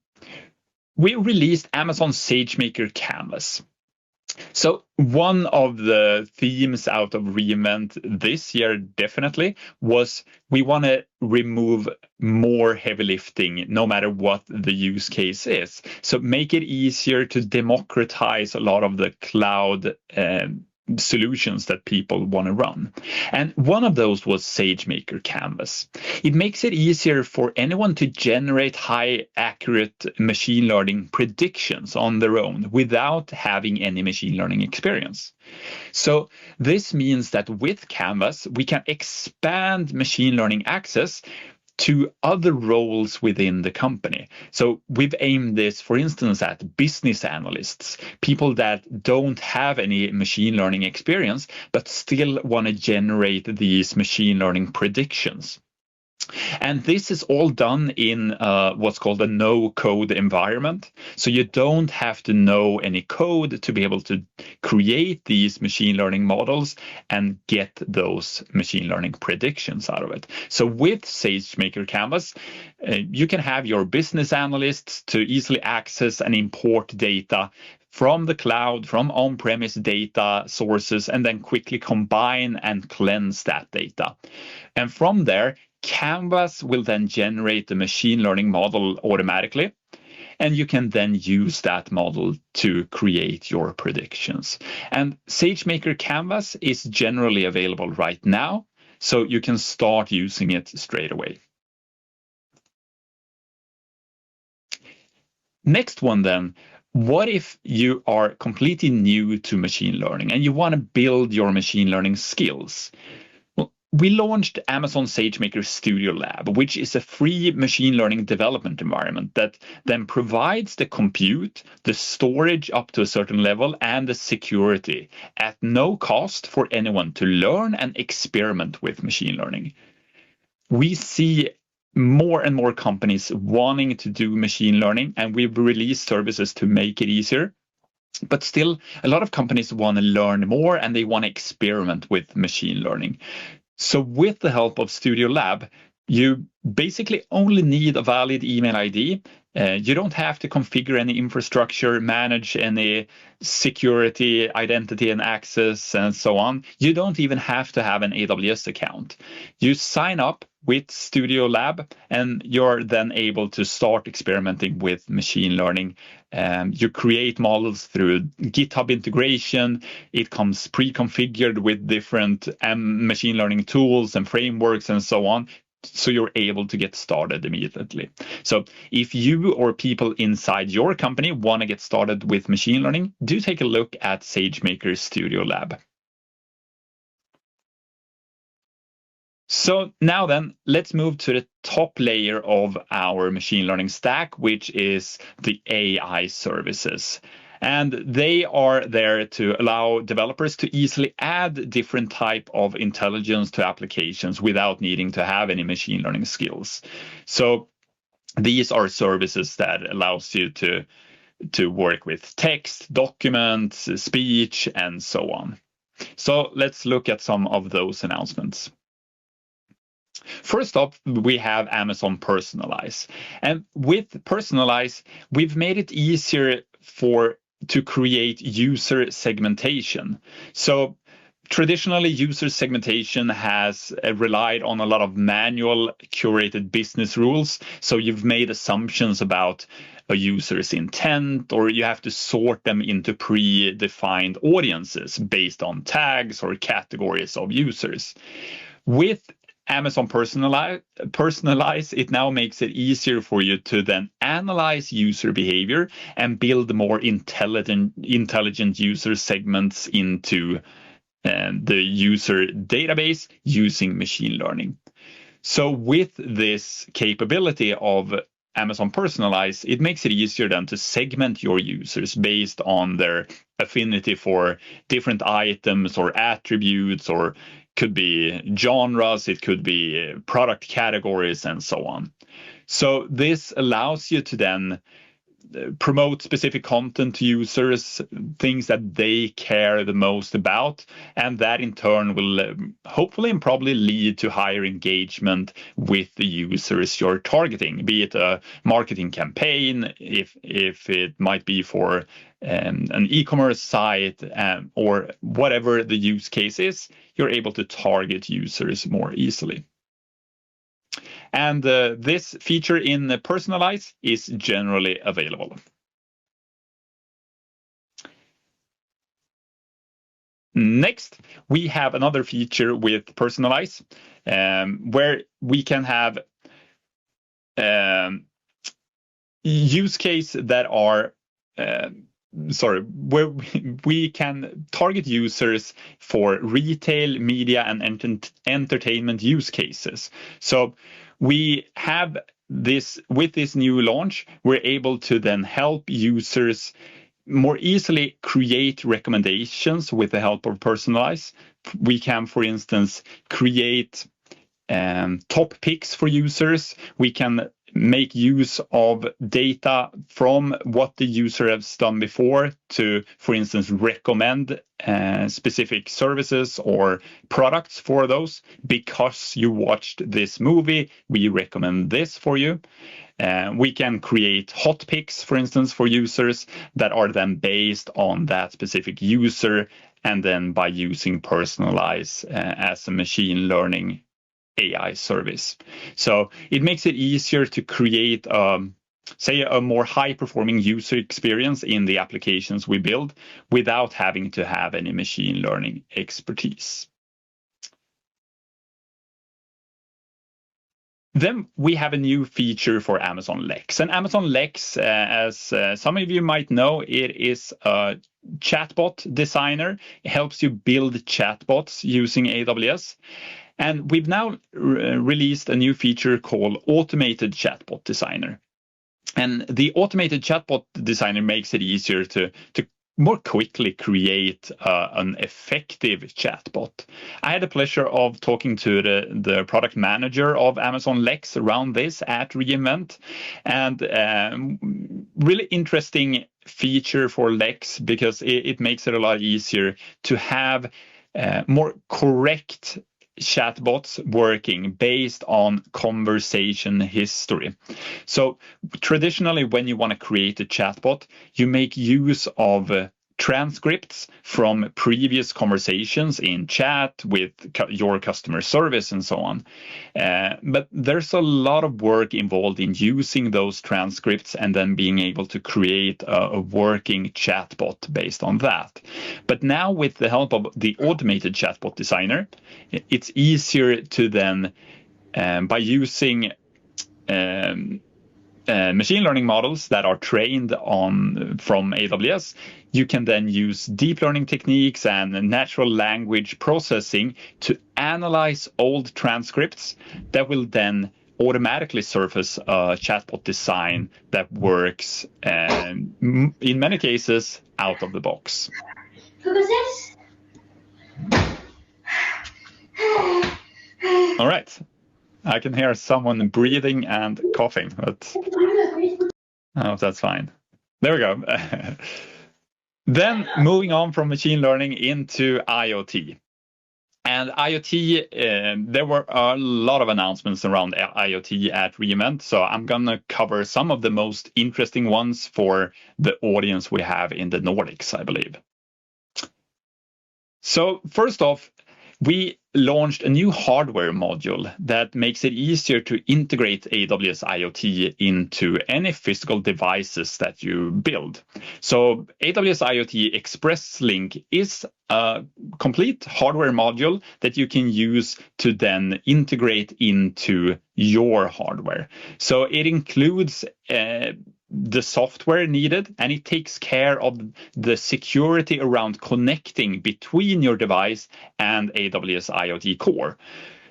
we released Amazon SageMaker Canvas. So one of the themes out of Reinvent this year definitely was we want to remove more heavy lifting no matter what the use case is. So make it easier to democratize a lot of the cloud solutions that people want to run. And one of those was SageMaker Canvas. It makes it easier for anyone to generate high accurate machine learning predictions on their own without having any machine learning experience. So this means that with Canvas, we can expand machine learning access to other roles within the company. So we've aimed this, for instance, at business analysts, people that don't have any machine learning experience, but still want to generate these machine learning predictions. And this is all done in what's called a no-code environment. So you don't have to know any code to be able to create these machine learning models and get those machine learning predictions out of it. So with SageMaker Canvas, you can have your business analysts to easily access and import data from the cloud, from on-premise data sources, and then quickly combine and cleanse that data. And from there, Canvas will then generate the machine learning model automatically, and you can then use that model to create your predictions. And SageMaker Canvas is generally available right now, so you can start using it straight away. Next one then, what if you are completely new to machine learning and you want to build your machine learning skills? We launched Amazon SageMaker Studio Lab, which is a free machine learning development environment that then provides the compute, the storage up to a certain level, and the security at no cost for anyone to learn and experiment with machine learning. We see more and more companies wanting to do machine learning, and we've released services to make it easier. But still, a lot of companies want to learn more and they want to experiment with machine learning. So with the help of Studio Lab, you basically only need a valid email ID. You don't have to configure any infrastructure, manage any security, identity and access, and so on. You don't even have to have an AWS account. You sign up with Studio Lab, and you're then able to start experimenting with machine learning. You create models through GitHub integration. It comes pre-configured with different machine learning tools and frameworks and so on. So you're able to get started immediately. So if you or people inside your company want to get started with machine learning, do take a look at SageMaker Studio Lab. So now then, let's move to the top layer of our machine learning stack, which is the AI services. And they are there to allow developers to easily add different type of intelligence to applications without needing to have any machine learning skills. So these are services that allows you to work with text, documents, speech, and so on. So let's look at some of those announcements. First up, we have Amazon Personalize. And with Personalize, we've made it easier to create user segmentation. So traditionally, user segmentation has relied on a lot of manual curated business rules. So you've made assumptions about a user's intent, or you have to sort them into predefined audiences based on tags or categories of users. With Amazon Personalize, it now makes it easier for you to then analyze user behavior and build more intelligent user segments into the user database using machine learning. So with this capability of Amazon Personalize, it makes it easier then to segment your users based on their affinity for different items or attributes, or could be genres, it could be product categories, and so on. So this allows you to then promote specific content to users, things that they care the most about, and that in turn will hopefully and probably lead to higher engagement with the users you're targeting, be it a marketing campaign, if it might be for an e-commerce site, or whatever the use case is, you're able to target users more easily. And this feature in Personalize is generally available. Next, we have another feature with Personalize, where we can have use cases that are where we can target users for retail, media, and entertainment use cases. So we have this, with this new launch, we're able to then help users more easily create recommendations with the help of Personalize. We can, for instance, create top picks for users. We can make use of data from what the user has done before to, for instance, recommend specific services or products for those. Because you watched this movie, we recommend this for you. We can create hot picks, for instance, for users that are then based on that specific user, and then by using Personalize as a machine learning AI service. So it makes it easier to create, say, a more high-performing user experience in the applications we build without having to have any machine learning expertise. Then we have a new feature for Amazon Lex. And Amazon Lex, as some of you might know, it is a chatbot designer. It helps you build chatbots using AWS. And we've now released a new feature called Automated Chatbot Designer. And the Automated Chatbot Designer makes it easier to more quickly create an effective chatbot. I had the pleasure of talking to the product manager of Amazon Lex around this at Reinvent, and really interesting feature for Lex, because it makes it a lot easier to have more correct chatbots working based on conversation history. So traditionally, when you want to create a chatbot, you make use of transcripts from previous conversations in chat with your customer service and so on. But there's a lot of work involved in using those transcripts and then being able to create a working chatbot based on that. But now, with the help of the Automated Chatbot Designer, it's easier to then, by using machine learning models that are trained from AWS, you can then use deep learning techniques and natural language processing to analyze old transcripts that will then automatically surface a chatbot design that works, in many cases, out of the box. All right. I can hear someone breathing and coughing, but oh, that's fine. There we go. Then moving on from machine learning into IoT. And IoT, there were a lot of announcements around IoT at Reinvent, so I'm going to cover some of the most interesting ones for the audience we have in the Nordics, I believe. So first off, we launched a new hardware module that makes it easier to integrate AWS IoT into any physical devices that you build. So AWS Iot Express Link is a complete hardware module that you can use to then integrate into your hardware. So it includes the software needed, and it takes care of the security around connecting between your device and AWS IoT Core.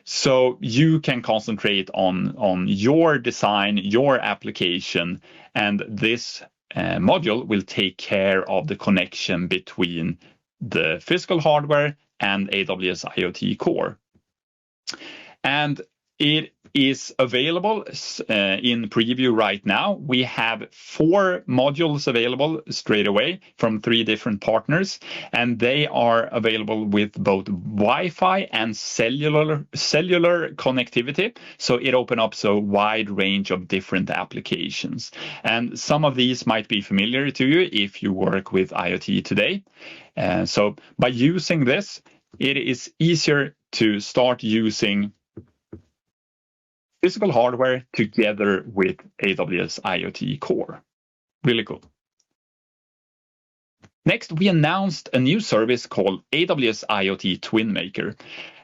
So you can concentrate on your design, your application, and this module will take care of the connection between the physical hardware and AWS IoT Core. And it is available in preview right now. We have 4 modules available straight away from 3 different partners, and they are available with both Wi-Fi and cellular connectivity. So it opens up a wide range of different applications. And some of these might be familiar to you if you work with IoT today. So by using this, it is easier to start using physical hardware together with AWS IoT Core. Really cool. Next, we announced a new service called AWS IoT Twin Maker.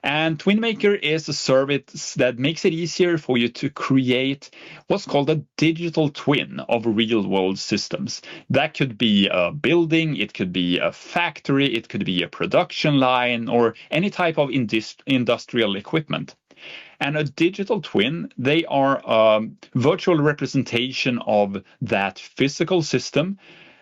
And Twin Maker is a service that makes it easier for you to create what's called a digital twin of real-world systems. That could be a building, it could be a factory, it could be a production line, or any type of industrial equipment. And a digital twin, they are a virtual representation of that physical system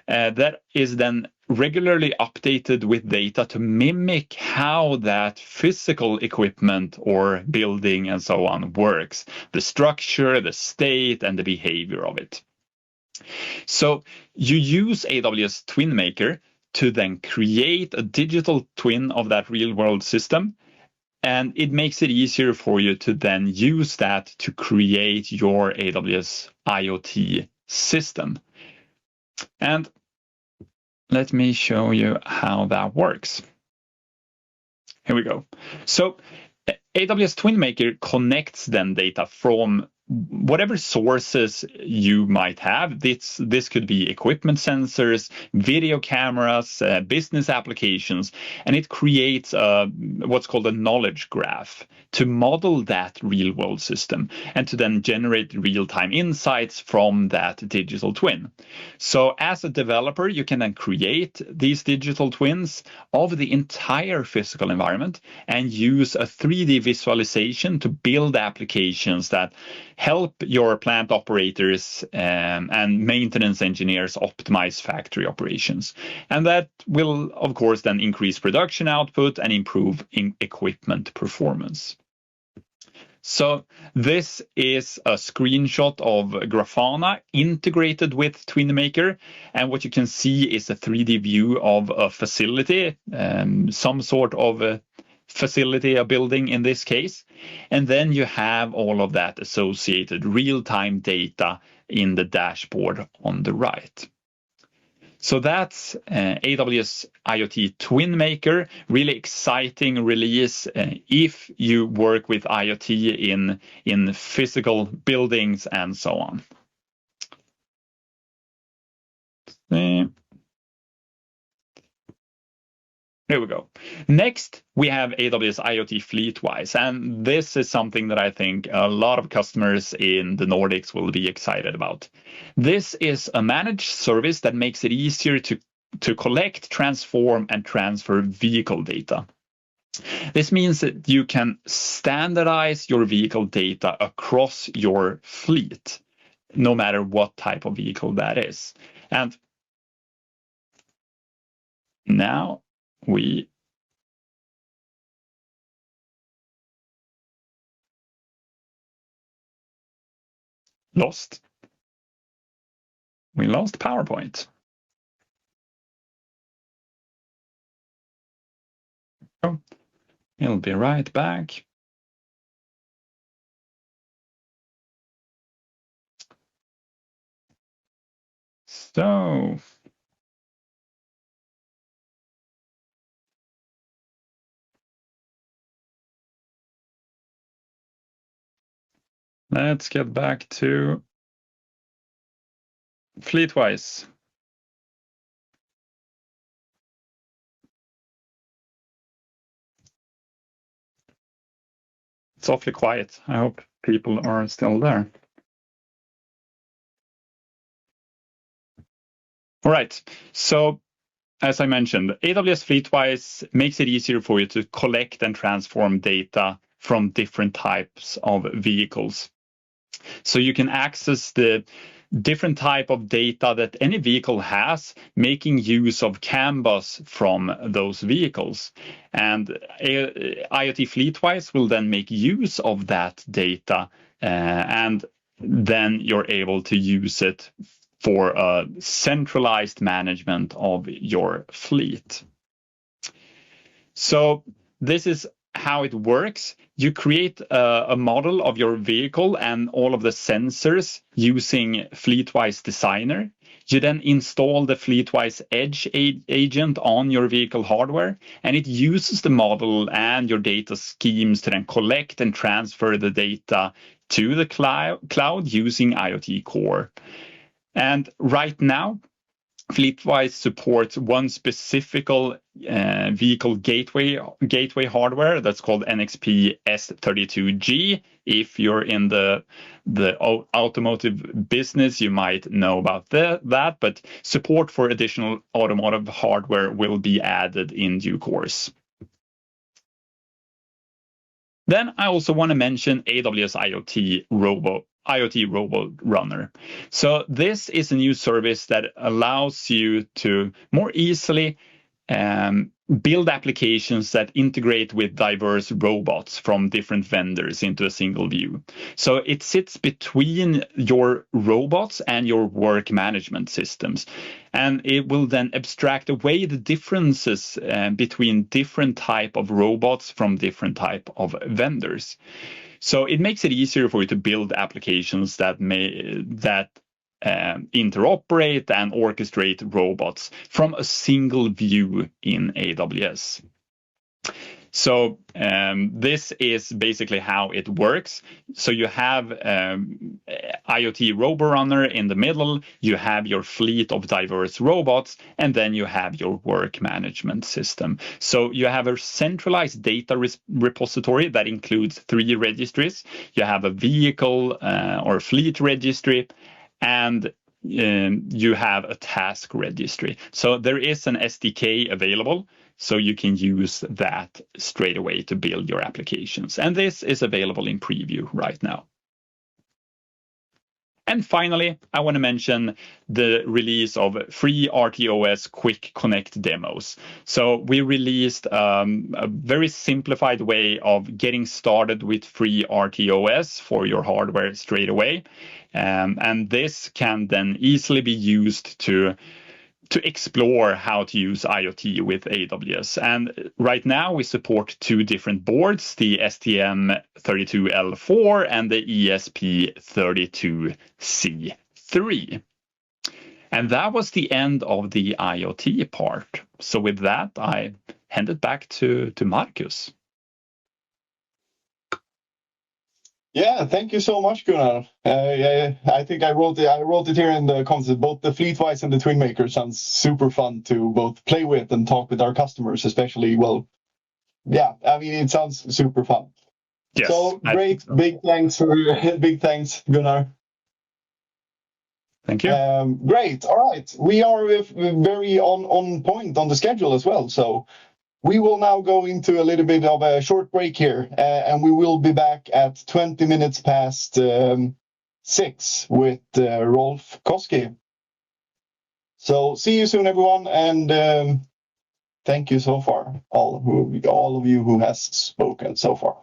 that is then regularly updated with data to mimic how that physical equipment or building and so on works, the structure, the state, and the behavior of it. So you use AWS Twin Maker to then create a digital twin of that real-world system. And it makes it easier for you to then use that to create your AWS IoT system. And let me show you how that works. Here we go. So AWS Twin Maker connects then data from whatever sources you might have. This could be equipment sensors, video cameras, business applications, and it creates what's called a knowledge graph to model that real-world system and to then generate real-time insights from that digital twin. So as a developer, you can then create these digital twins of the entire physical environment and use a 3D visualization to build applications that help your plant operators and maintenance engineers optimize factory operations. And that will, of course, then increase production output and improve equipment performance. So this is a screenshot of Grafana integrated with Twin Maker. And what you can see is a 3D view of a facility, some sort of a facility, a building in this case. And then you have all of that associated real-time data in the dashboard on the right. So that's AWS IoT Twin Maker, really exciting release if you work with IoT in physical buildings and so on. Here we go. Next, we have AWS IoT Fleetwise, and this is something that I think a lot of customers in the Nordics will be excited about. This is a managed service that makes it easier to collect, transform, and transfer vehicle data. This means that you can standardize your vehicle data across your fleet, no matter what type of vehicle that is. And now we lost PowerPoint. Oh, it'll be right back. So let's get back to Fleetwise. It's awfully quiet. I hope people are still there. All right. So as I mentioned, AWS Fleetwise makes it easier for you to collect and transform data from different types of vehicles. So you can access the different type of data that any vehicle has, making use of CAN bus from those vehicles. And IoT Fleetwise will then make use of that data, and then you're able to use it for a centralized management of your fleet. So this is how it works. You create a model of your vehicle and all of the sensors using Fleetwise Designer. You then install the Fleetwise Edge agent on your vehicle hardware, and it uses the model and your data schemes to then collect and transfer the data to the cloud using IoT Core. And right now, Fleetwise supports one specific vehicle gateway hardware that's called NXP S32G. If you're in the automotive business, you might know about that, but support for additional automotive hardware will be added in due course. Then I also want to mention AWS IoT Robo Runner. So this is a new service that allows you to more easily build applications that integrate with diverse robots from different vendors into a single view. So it sits between your robots and your work management systems. And it will then abstract away the differences between different type of robots from different type of vendors. So it makes it easier for you to build applications that interoperate and orchestrate robots from a single view in AWS. So this is basically how it works. So you have IoT RoboRunner in the middle, you have your fleet of diverse robots, and then you have your work management system. So you have a centralized data repository that includes 3 registries. You have a vehicle or fleet registry, and you have a task registry. So there is an SDK available, so you can use that straight away to build your applications. And this is available in preview right now. And finally, I want to mention the release of free RTOS Quick Connect demos. So we released a very simplified way of getting started with free RTOS for your hardware straight away. And this can then easily be used to explore how to use IoT with AWS. And right now we support 2 different boards, the STM32L4 and the ESP32C3. And that was the end of the IoT part. So with that, I hand it back to Marcus. Yeah, thank you so much, Gunnar. I think I wrote it here in the concept. Both the Fleetwise and the Twin Maker sounds super fun to both play with and talk with our customers, especially. Well, yeah, I mean, it sounds super fun. Yes, so great, so. Big thanks, Gunnar. Thank you. Great. All right, we are very on point on the schedule as well. So we will now go into a little bit of a short break here, and we will be back at 20 minutes past 6 with Rolf Koski. So see you soon, everyone, and thank you so far, all of you who has spoken so far.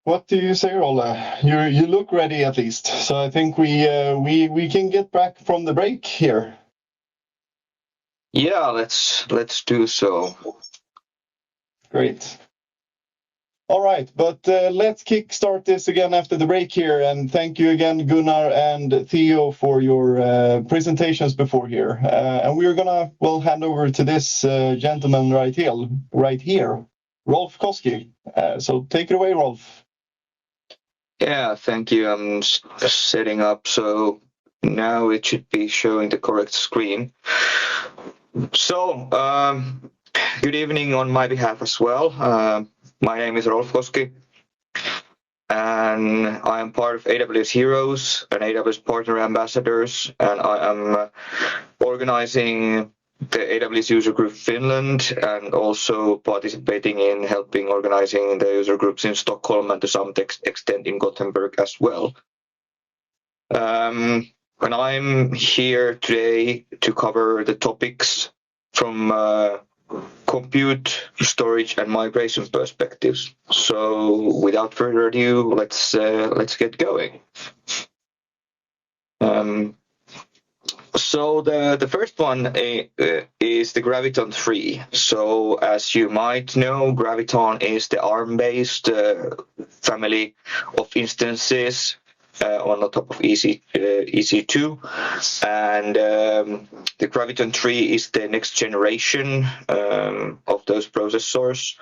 What do you say, Rolle? You look ready at least. So I think we can get back from the break here. Yeah, let's do so. Great. All right, but let's kickstart this again after the break here. And thank you again, Gunnar and Theo, for your presentations before here. And we're gonna hand over to this gentleman right here, Rolf Koski. So take it away, Rolf. Yeah, thank you. I'm just setting up, so now it should be showing the correct screen. So, good evening on my behalf as well. My name is Rolf Koski, and I am part of AWS Heroes and AWS Partner Ambassadors, and I am organizing the AWS User Group Finland and also participating in helping organizing the user groups in Stockholm and to some extent in Gothenburg as well. And I'm here today to cover the topics from compute, storage, and migration perspectives. So, without further ado, let's get going. So the first one is the Graviton 3. So as you might know, Graviton is the ARM-based family of instances on the top of EC2, and the Graviton 3 is the next generation of those processors.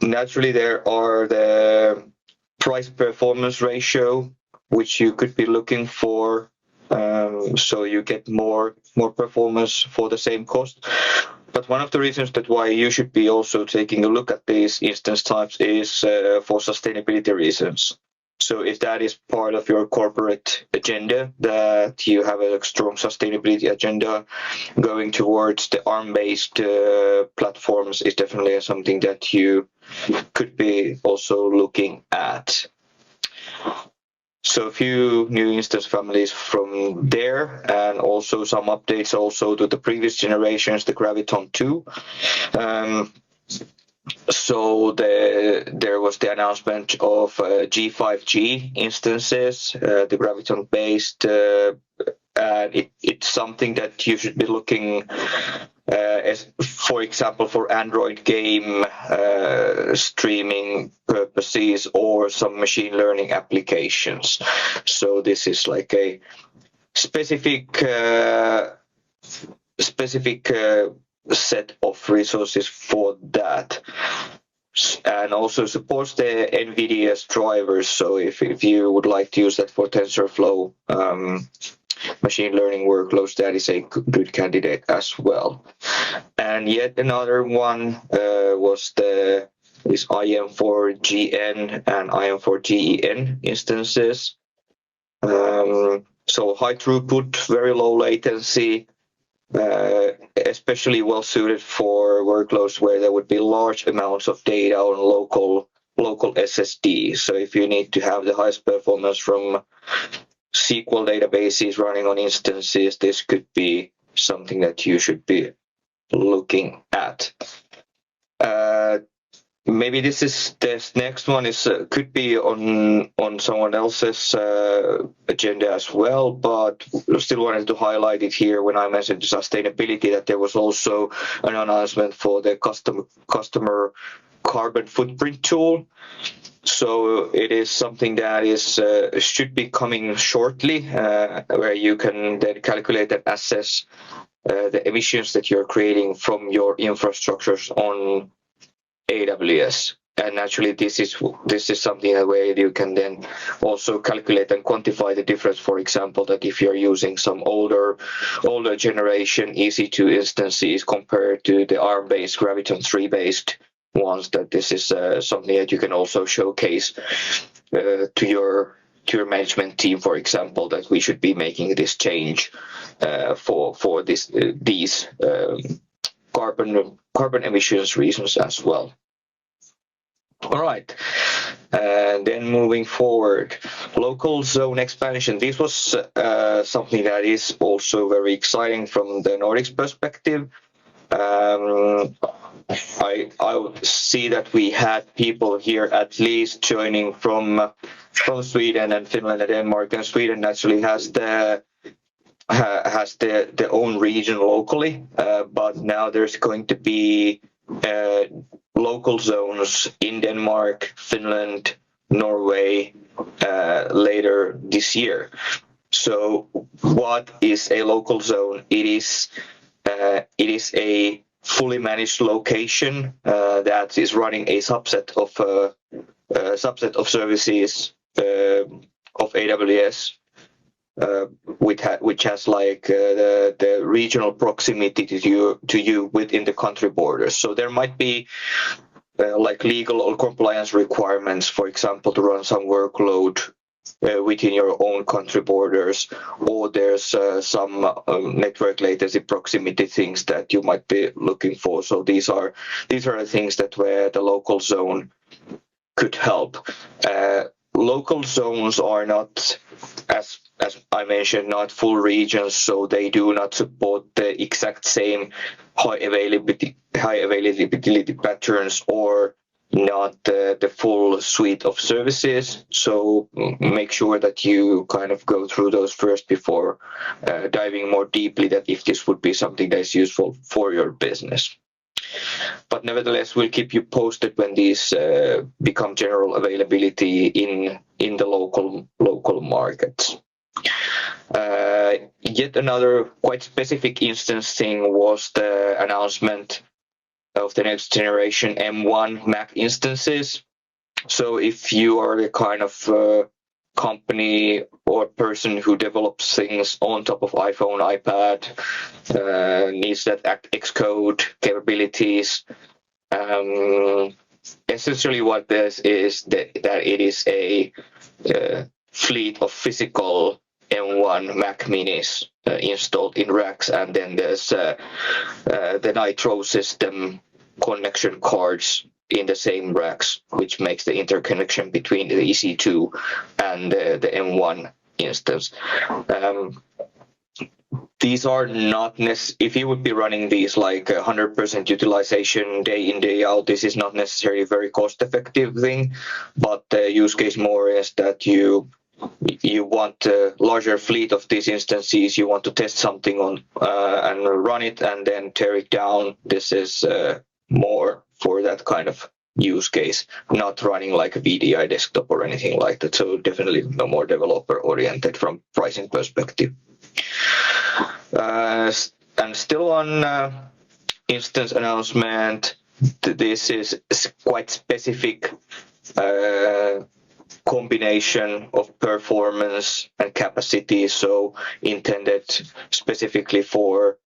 Naturally, there are the price-performance ratio, which you could be looking for, so you get more performance for the same cost. But one of the reasons that why you should be also taking a look at these instance types is for sustainability reasons. So if that is part of your corporate agenda, that you have a strong sustainability agenda, going towards the ARM-based platforms is definitely something that you could be also looking at. So a few new instance families from there, and also some updates also to the previous generations, the Graviton 2. So there was the announcement of G5G instances, the Graviton based, and it's something that you should be looking as, for example, for Android game streaming purposes or some machine learning applications. So this is like a specific set of resources for that, and also supports the NVIDIA's drivers. So if you would like to use that for TensorFlow machine learning workloads, that is a good candidate as well. And yet another one was this IM4GN and IM4GEN instances. So high throughput, very low latency, especially well suited for workloads where there would be large amounts of data on local SSD. So if you need to have the highest performance from SQL databases running on instances, this could be something that you should be looking at. Maybe this next one could be on someone else's agenda as well, but still wanted to highlight it here when I mentioned sustainability, that there was also an announcement for the customer carbon footprint tool. So it is something that should be coming shortly, where you can then calculate and assess the emissions that you're creating from your infrastructures on AWS. And naturally, this is something where you can then also calculate and quantify the difference. For example, that if you're using some older generation EC2 instances compared to the ARM-based Graviton 3-based ones, that this is something that you can also showcase to your management team, for example, that we should be making this change for these carbon emissions reasons as well. All right, and then moving forward, local zone expansion. This was something that is also very exciting from the Nordics perspective. I see that we had people here at least joining from Sweden and Finland and Denmark, and Sweden actually has their own region locally, but now there's going to be local zones in Denmark, Finland, Norway later this year. So what is a local zone? It is a fully managed location that is running a subset of services of AWS, which has like the regional proximity to you within the country borders. So there might be like legal or compliance requirements, for example, to run some workload within your own country borders, or there's some network latency proximity things that you might be looking for. So these are the things that where the local zone could help. Local zones are not, as I mentioned, not full regions, so they do not support the exact same high availability patterns, or not the full suite of services. So make sure that you kind of go through those first before diving more deeply, that if this would be something that is useful for your business. But nevertheless, we'll keep you posted when these become general availability in the local markets. Yet another quite specific instance thing was the announcement of the next generation M1 Mac instances. So if you are the kind of company or person who develops things on top of iPhone, iPad, needs that Xcode capabilities, essentially what this is that it is a fleet of physical M1 Mac Minis installed in racks, and then there's the Nitro system connection cards in the same racks, which makes the interconnection between the EC2 and the M1 instance. These are not if you would be running these like 100% utilization day in, day out, this is not necessarily a very cost-effective thing, but the use case more is that you want a larger fleet of these instances, you want to test something on and run it and then tear it down. This is more for that kind of use case, not running like a VDI desktop or anything like that. So definitely more developer oriented from pricing perspective. And still on instance announcement, this is quite specific combination of performance and capacity, so intended specifically for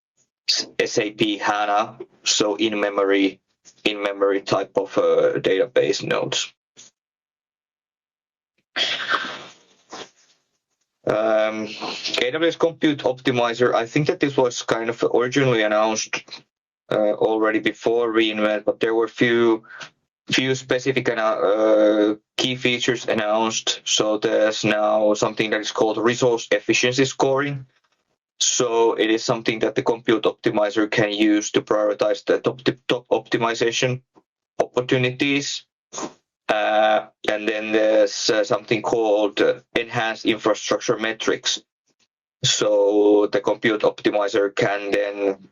SAP HANA, so in-memory type of database nodes. AWS Compute Optimizer, I think that this was kind of originally announced already before reInvent, but there were few specific key features announced. So there's now something that is called resource efficiency scoring. So it is something that the Compute Optimizer can use to prioritize the top optimization opportunities. And then there's something called enhanced infrastructure metrics. So the Compute Optimizer can then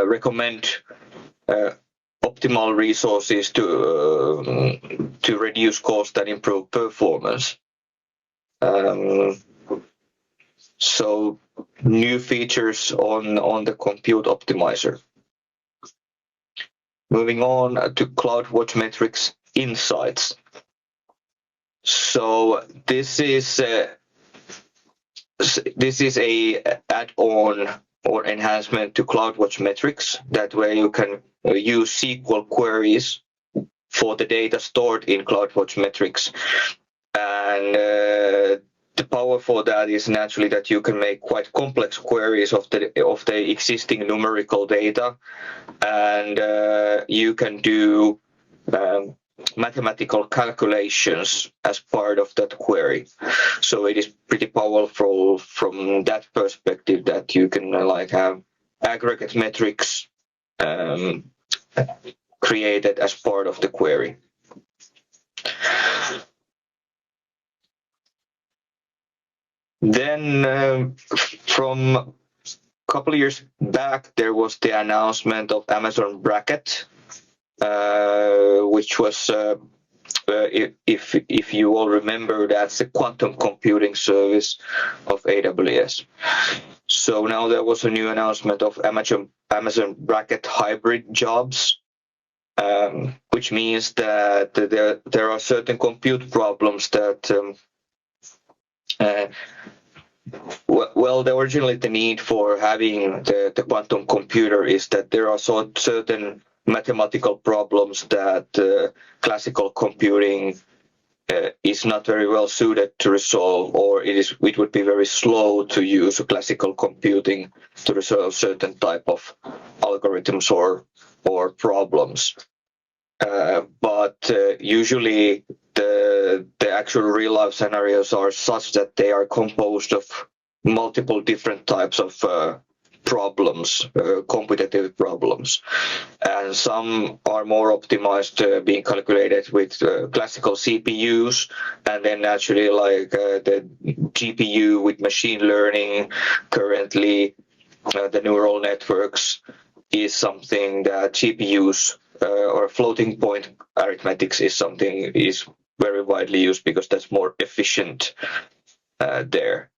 recommend optimal resources to reduce cost and improve performance. So new features on the Compute Optimizer. Moving on to CloudWatch Metrics Insights. So this is a add-on or enhancement to CloudWatch Metrics, that way you can use SQL queries for the data stored in CloudWatch Metrics. And the power for that is naturally that you can make quite complex queries of the existing numerical data, and you can do mathematical calculations as part of that query. So it is pretty powerful from that perspective, that you can like have aggregate metrics created as part of the query. Then from a couple of years back, there was the announcement of Amazon Braket, which was, if you all remember, that's the quantum computing service of AWS. So now there was a new announcement of Amazon Braket hybrid jobs, which means that there are certain compute problems that well, originally the need for having the quantum computer is that there are certain mathematical problems that classical computing is not very well suited to resolve, or it would be very slow to use classical computing to resolve certain type of algorithms or problems. But usually the actual real life scenarios are such that they are composed of multiple different types of problems, computative problems, and some are more optimized being calculated with classical CPUs, and then naturally like the GPU with machine learning currently, the neural networks is something that GPUs or floating point arithmetics is something is very widely used because that's more efficient there.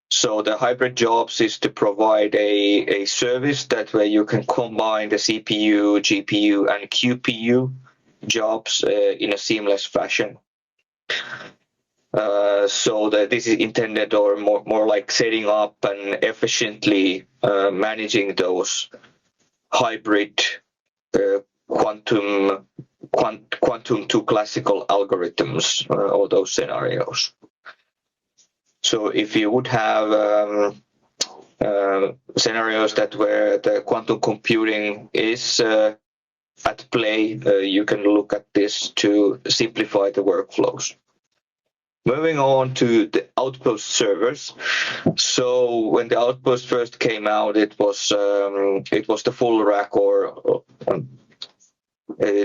So the hybrid jobs is to provide a service that way you can combine the CPU, GPU, and QPU jobs in a seamless fashion. So that this is intended, or more like setting up and efficiently managing those hybrid quantum to classical algorithms or those scenarios. So if you would have scenarios that where the quantum computing is at play, you can look at this to simplify the workflows. Moving on to the Outpost servers. So when the Outpost first came out, it was the full rack or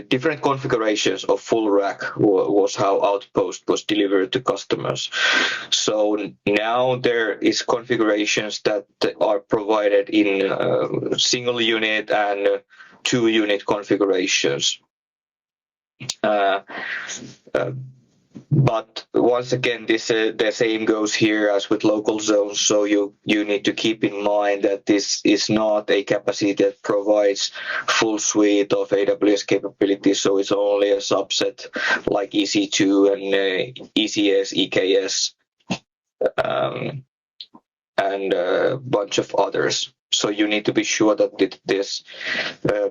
different configurations of full rack was how Outpost was delivered to customers. So now there is configurations that are provided in single unit and 2 unit configurations. But once again, the same goes here as with local zones. So you need to keep in mind that this is not a capacity that provides full suite of AWS capabilities. So it's only a subset like EC2 and ECS, EKS, and a bunch of others. So you need to be sure that this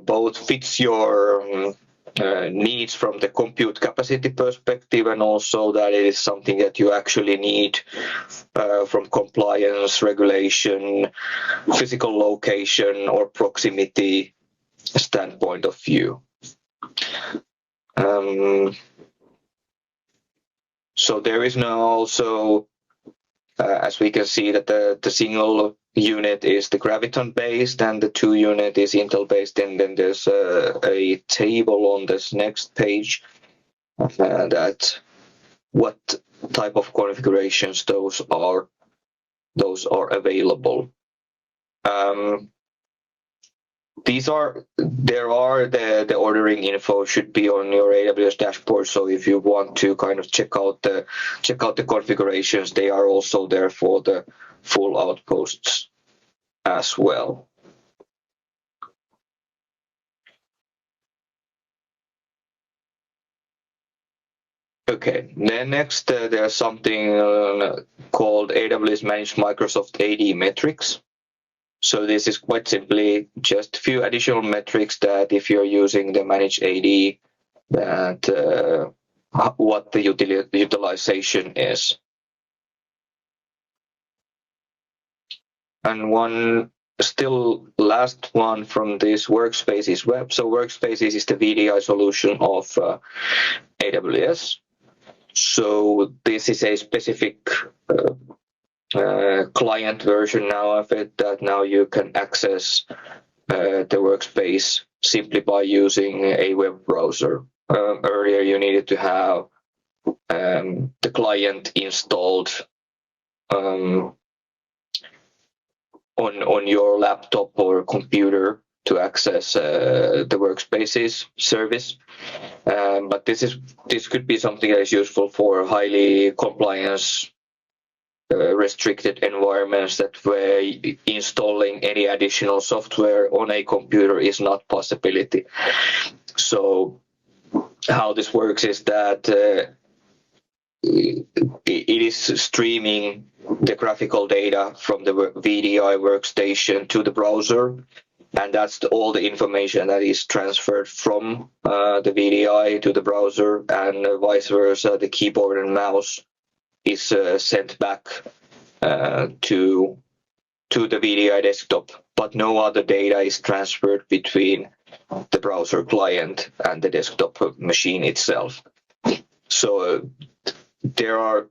both fits your needs from the compute capacity perspective, and also that it is something that you actually need from compliance, regulation, physical location, or proximity standpoint of view. So there is now also, as we can see, that the single unit is the Graviton based and the 2 unit is Intel based, and then there's a table on this next page that what type of configurations those are available. The ordering info should be on your AWS dashboard. So if you want to kind of check out the configurations, they are also there for the full Outposts as well. Okay, then next there's something called AWS Managed Microsoft AD metrics. So this is quite simply just a few additional metrics that if you're using the managed AD, that what the utilization is. And last one from this Workspaces web. So Workspaces is the VDI solution of AWS. So this is a specific client version now of it that now you can access the workspace simply by using a web browser. Earlier, you needed to have the client installed on your laptop or computer to access the Workspaces service. But this could be something that is useful for highly compliance restricted environments that where installing any additional software on a computer is not possibility. So how this works is that it is streaming the graphical data from the VDI workstation to the browser, and that's all the information that is transferred from the VDI to the browser, and vice versa. The keyboard and mouse is sent back to the VDI desktop, but no other data is transferred between the browser client and the desktop machine itself. So there are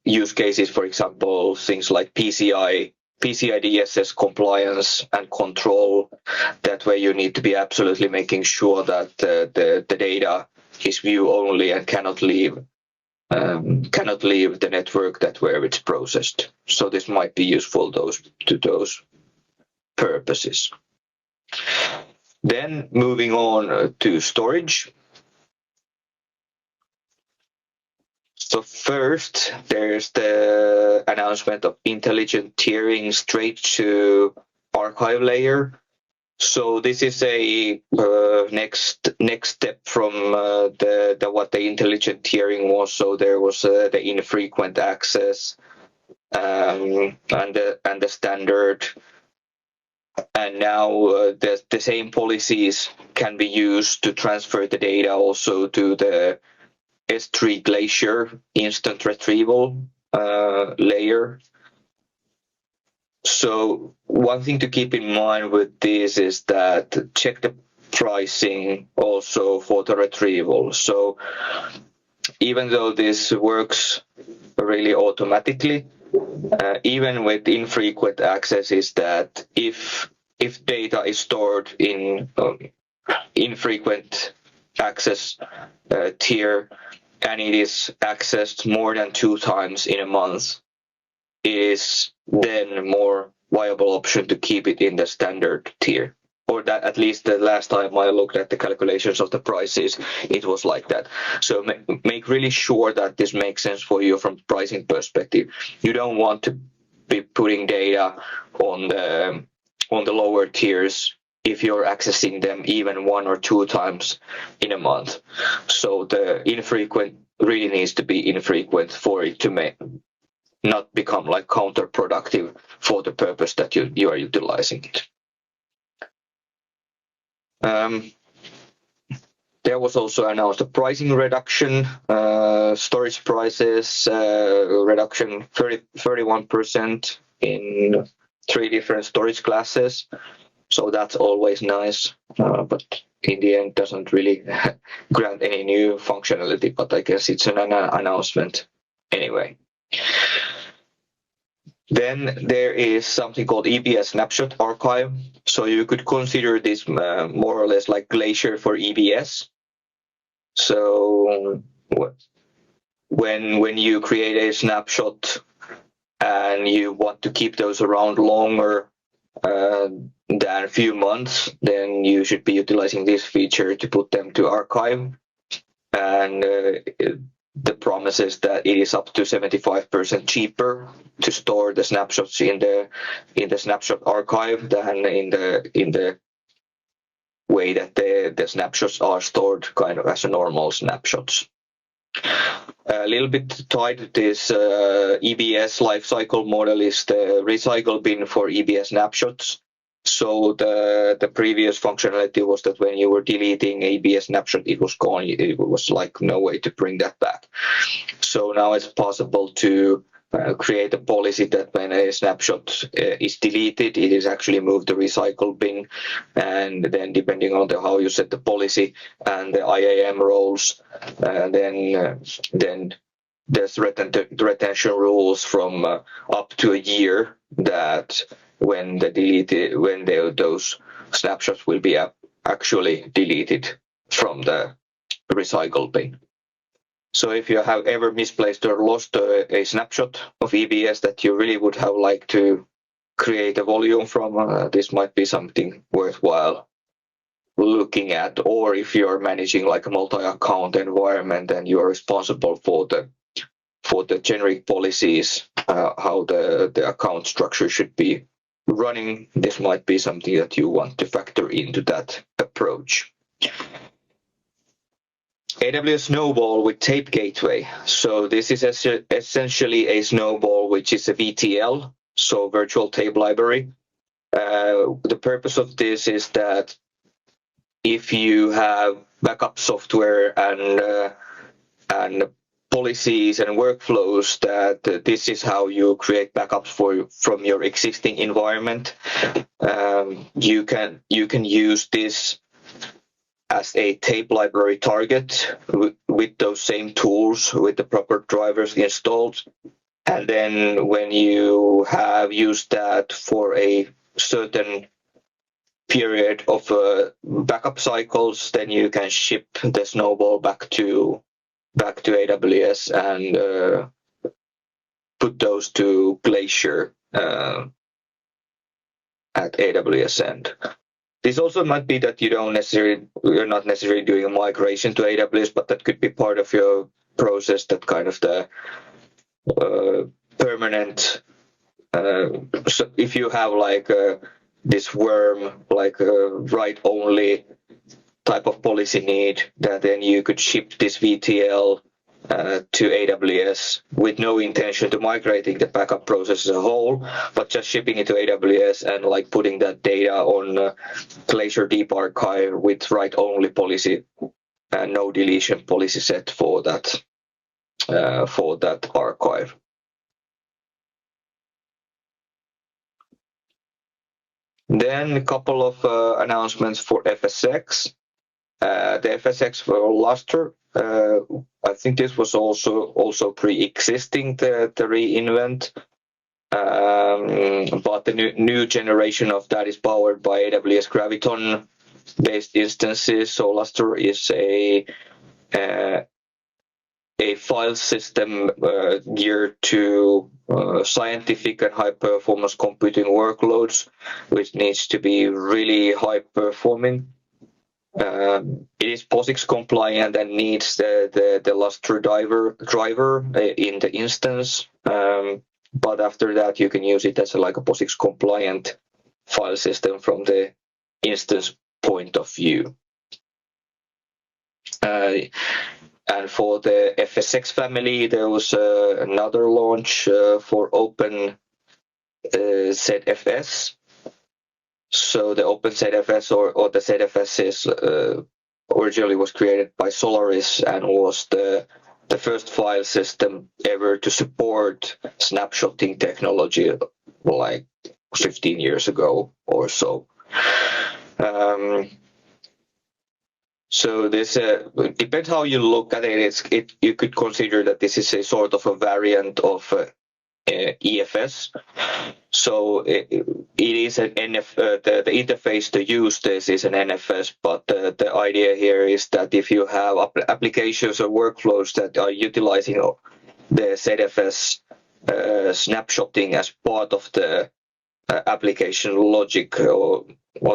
use cases, for example, things like PCI DSS compliance and control. That way you need to be absolutely making sure that the data is view only and cannot leave the network that where it's processed. So this might be useful to those purposes. Then moving on to storage. So first, there's the announcement of intelligent tiering straight to archive layer. So this is a next step from what the intelligent tiering was. So there was the infrequent access and the standard, and now the same policies can be used to transfer the data also to the S3 Glacier instant retrieval layer. So one thing to keep in mind with this is that check the pricing also for the retrieval. So even though this works really automatically, even with infrequent access, is that if data is stored in infrequent access tier and it is accessed more than 2 times in a month, it is then more viable option to keep it in the standard tier. Or that at least the last time I looked at the calculations of the prices, it was like that. So make really sure that this makes sense for you from pricing perspective. You don't want to be putting data on the lower tiers if you're accessing them even 1 or 2 times in a month. So the infrequent really needs to be infrequent for it to not become like counterproductive for the purpose that you are utilizing it. There was also announced a pricing reduction, storage prices reduction 31% in 3 different storage classes. So that's always nice, but in the end doesn't really grant any new functionality, but I guess it's an announcement anyway. Then there is something called Ebs Snapshot Archive. So you could consider this more or less like Glacier for EBS. So when you create a snapshot and you want to keep those around longer than a few months, then you should be utilizing this feature to put them to archive. And the promise is that it is up to 75% cheaper to store the snapshots in the snapshot archive than in the way that the snapshots are stored kind of as a normal snapshots. A little bit tied to this EBS lifecycle model is the recycle bin for EBS snapshots. So the previous functionality was that when you were deleting EBS snapshot, it was gone. It was like no way to bring that back. So now it's possible to create a policy that when a snapshot is deleted, it is actually moved to recycle bin, and then depending on how you set the policy and the IAM roles, then there's retention rules from up to a year that when those snapshots will be actually deleted from the recycle bin. So if you have ever misplaced or lost a snapshot of EBS that you really would have liked to create a volume from, this might be something worthwhile looking at. Or if you're managing like a multi-account environment and you're responsible for the generic policies, how the account structure should be running, this might be something that you want to factor into that approach. AWS Snowball with Tape Gateway. So this is essentially a Snowball, which is a VTL, so virtual tape library. The purpose of this is that if you have backup software and policies and workflows, that this is how you create backups from your existing environment. You can use this as a tape library target with those same tools, with the proper drivers installed. And then when you have used that for a certain period of backup cycles, then you can ship the Snowball back to AWS and put those to Glacier at AWS end. This also might be that you're not necessarily doing a migration to AWS, but that could be part of your process, that kind of the permanent. So if you have like this worm, like a write-only type of policy need, that then you could ship this VTL to AWS with no intention to migrating the backup process as a whole, but just shipping it to AWS and like putting that data on Glacier Deep Archive with write-only policy and no deletion policy set for that archive. Then a couple of announcements for FSX. The FSX for Lustre. I think this was also pre-existing the Reinvent, but the new generation of that is powered by AWS Graviton-based instances. So Lustre is a file system geared to scientific and high-performance computing workloads, which needs to be really high-performing. It is POSIX compliant and needs the Lustre driver in the instance, but after that you can use it as like a POSIX compliant file system from the instance point of view. And for the FSX family, there was another launch for Open ZFS. So the Open ZFS or the ZFS is originally was created by Solaris and was the first file system ever to support snapshotting technology, like 15 years ago or so. So this depends how you look at it. You could consider that this is a sort of a variant of EFS. So it is an the interface to use this is an NFS, but the idea here is that if you have applications or workflows that are utilizing the ZFS snapshotting as part of the application logic or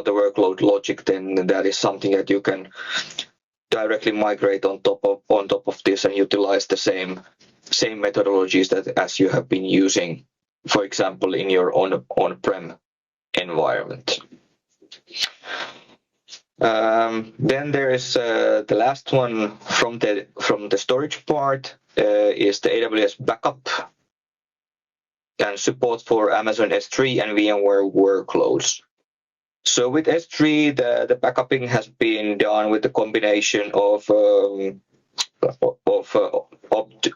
the workload logic, then that is something that you can directly migrate on top of this and utilize the same methodologies that as you have been using, for example, in your on-prem environment. Then there is the last one from the storage part is the AWS backup and support for Amazon S3 and VMware workloads. So with S3, the backupping has been done with the combination of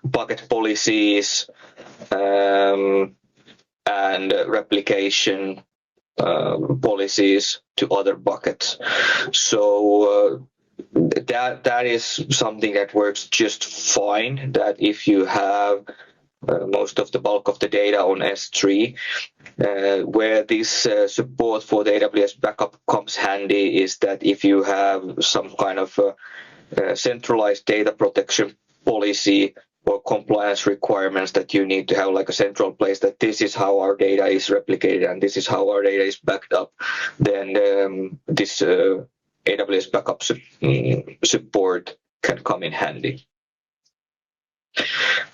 bucket policies and replication policies to other buckets. So that is something that works just fine. That if you have most of the bulk of the data on S3. Where this support for the AWS backup comes handy is that if you have some kind of centralized data protection policy or compliance requirements that you need to have like a central place that this is how our data is replicated and this is how our data is backed up, then this AWS backup support can come in handy.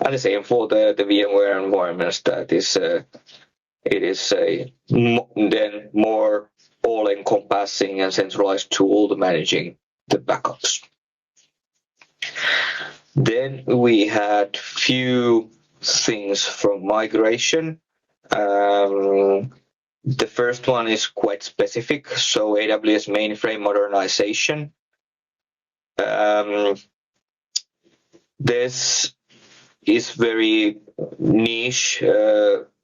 And the same for the VMware environments, that is it is a then more all-encompassing and centralized tool to managing the backups. Then we had few things from migration. The first one is quite specific, so AWS Mainframe Modernization. This is very niche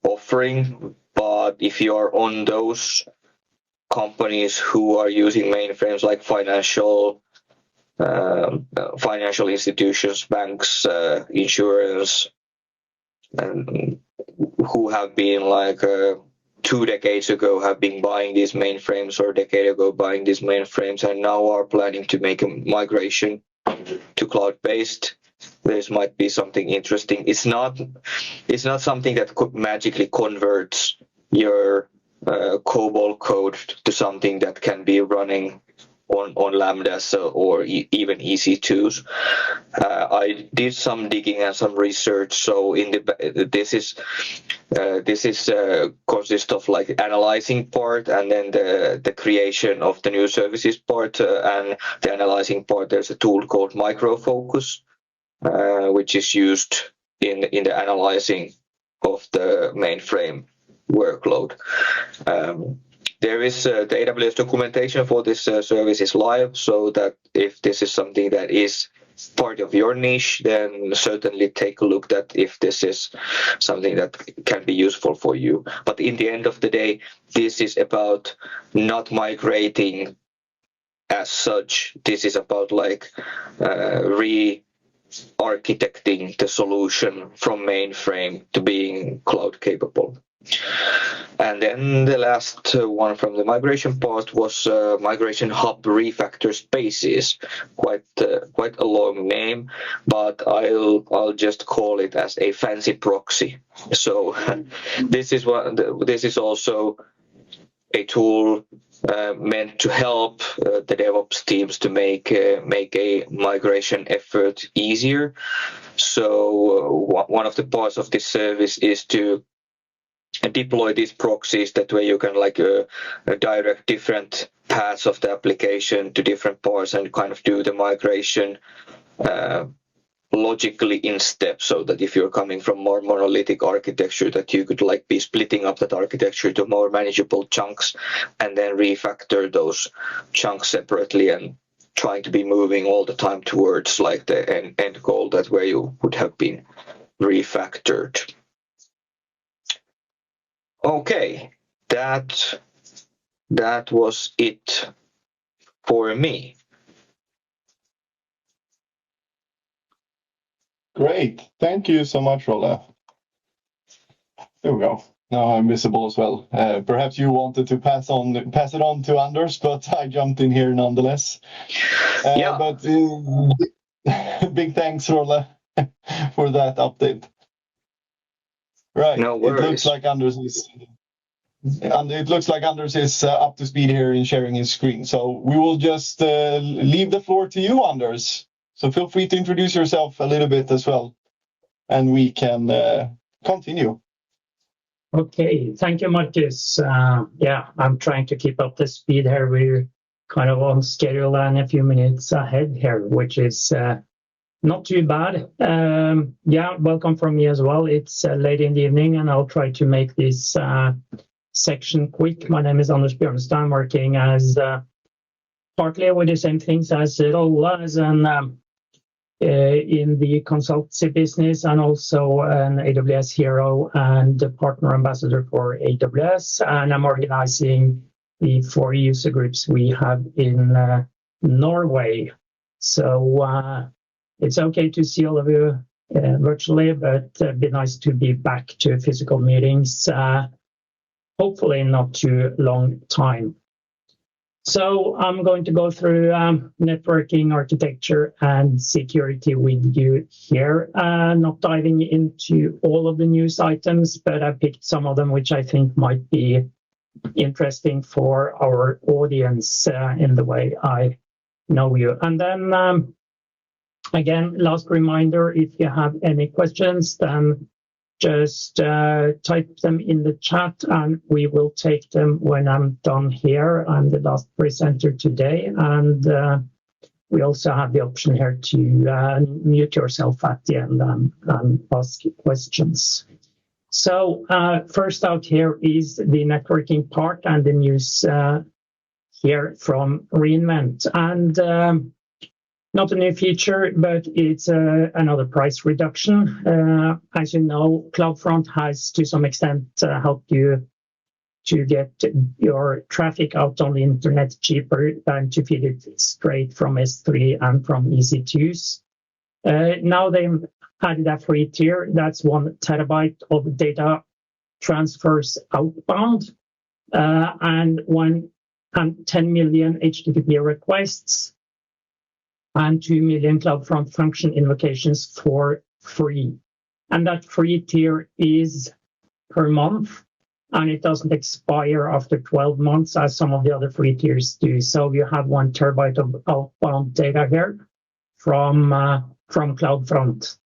offering, but if you are on those companies who are using mainframes like financial institutions, banks, insurance, and who have been like 2 decades ago have been buying these mainframes, or a decade ago buying these mainframes, and now are planning to make a migration to cloud-based, this might be something interesting. It's not something that magically converts your COBOL code to something that can be running on Lambdas or even EC2s. I did some digging and some research. So this consists of like analyzing part and then the creation of the new services part. And the analyzing part, there's a tool called Microfocus, which is used in the analyzing of the mainframe workload. There is the AWS documentation for this service is live, so that if this is something that is part of your niche, then certainly take a look at if this is something that can be useful for you. But in the end of the day, this is about not migrating as such. This is about like re-architecting the solution from mainframe to being cloud capable. And then the last one from the migration part was Migration Hub Refactor Spaces. Quite a long name, but I'll just call it as a fancy proxy. So this is also a tool meant to help the DevOps teams to make a migration effort easier. So one of the parts of this service is to deploy these proxies. That way you can like direct different paths of the application to different parts and kind of do the migration logically in steps, so that if you're coming from more monolithic architecture, that you could like be splitting up that architecture to more manageable chunks and then refactor those chunks separately and trying to be moving all the time towards like the end goal, that where you would have been refactored. Okay, that was it for me. Great, thank you so much, Rolf. There we go. Now I'm visible as well. Perhaps you wanted to pass it on to Anders, but I jumped in here nonetheless. Yeah. But big thanks, Rolf, for that update. Right. No worries. It looks like Anders is up to speed here in sharing his screen. So we will just leave the floor to you, Anders. So feel free to introduce yourself a little bit as well, and we can continue. Okay, thank you, Marcus. Yeah, I'm trying to keep up the speed here. We're kind of on schedule and a few minutes ahead here, which is not too bad. Yeah, welcome from me as well. It's late in the evening, and I'll try to make this section quick. My name is Anders Bjørnstad, working as partly with the same things as Rolf, as in the consultancy business, and also an AWS Hero and the partner ambassador for AWS. And I'm organizing the 4 user groups we have in Norway. So it's okay to see all of you virtually, but it'd be nice to be back to physical meetings, hopefully not too long time. So I'm going to go through networking, architecture, and security with you here. Not diving into all of the news items, but I picked some of them which I think might be interesting for our audience in the way I know you. And then, again, last reminder, if you have any questions, then just type them in the chat and we will take them when I'm done here. I'm the last presenter today, and we also have the option here to mute yourself at the end and ask questions. So first out here is the networking part and the news here from Reinvent. And not a new feature, but it's another price reduction. As you know, CloudFront has, to some extent, helped you to get your traffic out on the internet cheaper than to feed it straight from S3 and from EC2s. Now they've added a free tier. That's 1 terabyte of data transfers outbound and 10 million HTTP requests and 2 million CloudFront function invocations for free. And that free tier is per month, and it doesn't expire after 12 months as some of the other free tiers do. So you have 1 terabyte of outbound data here from CloudFront.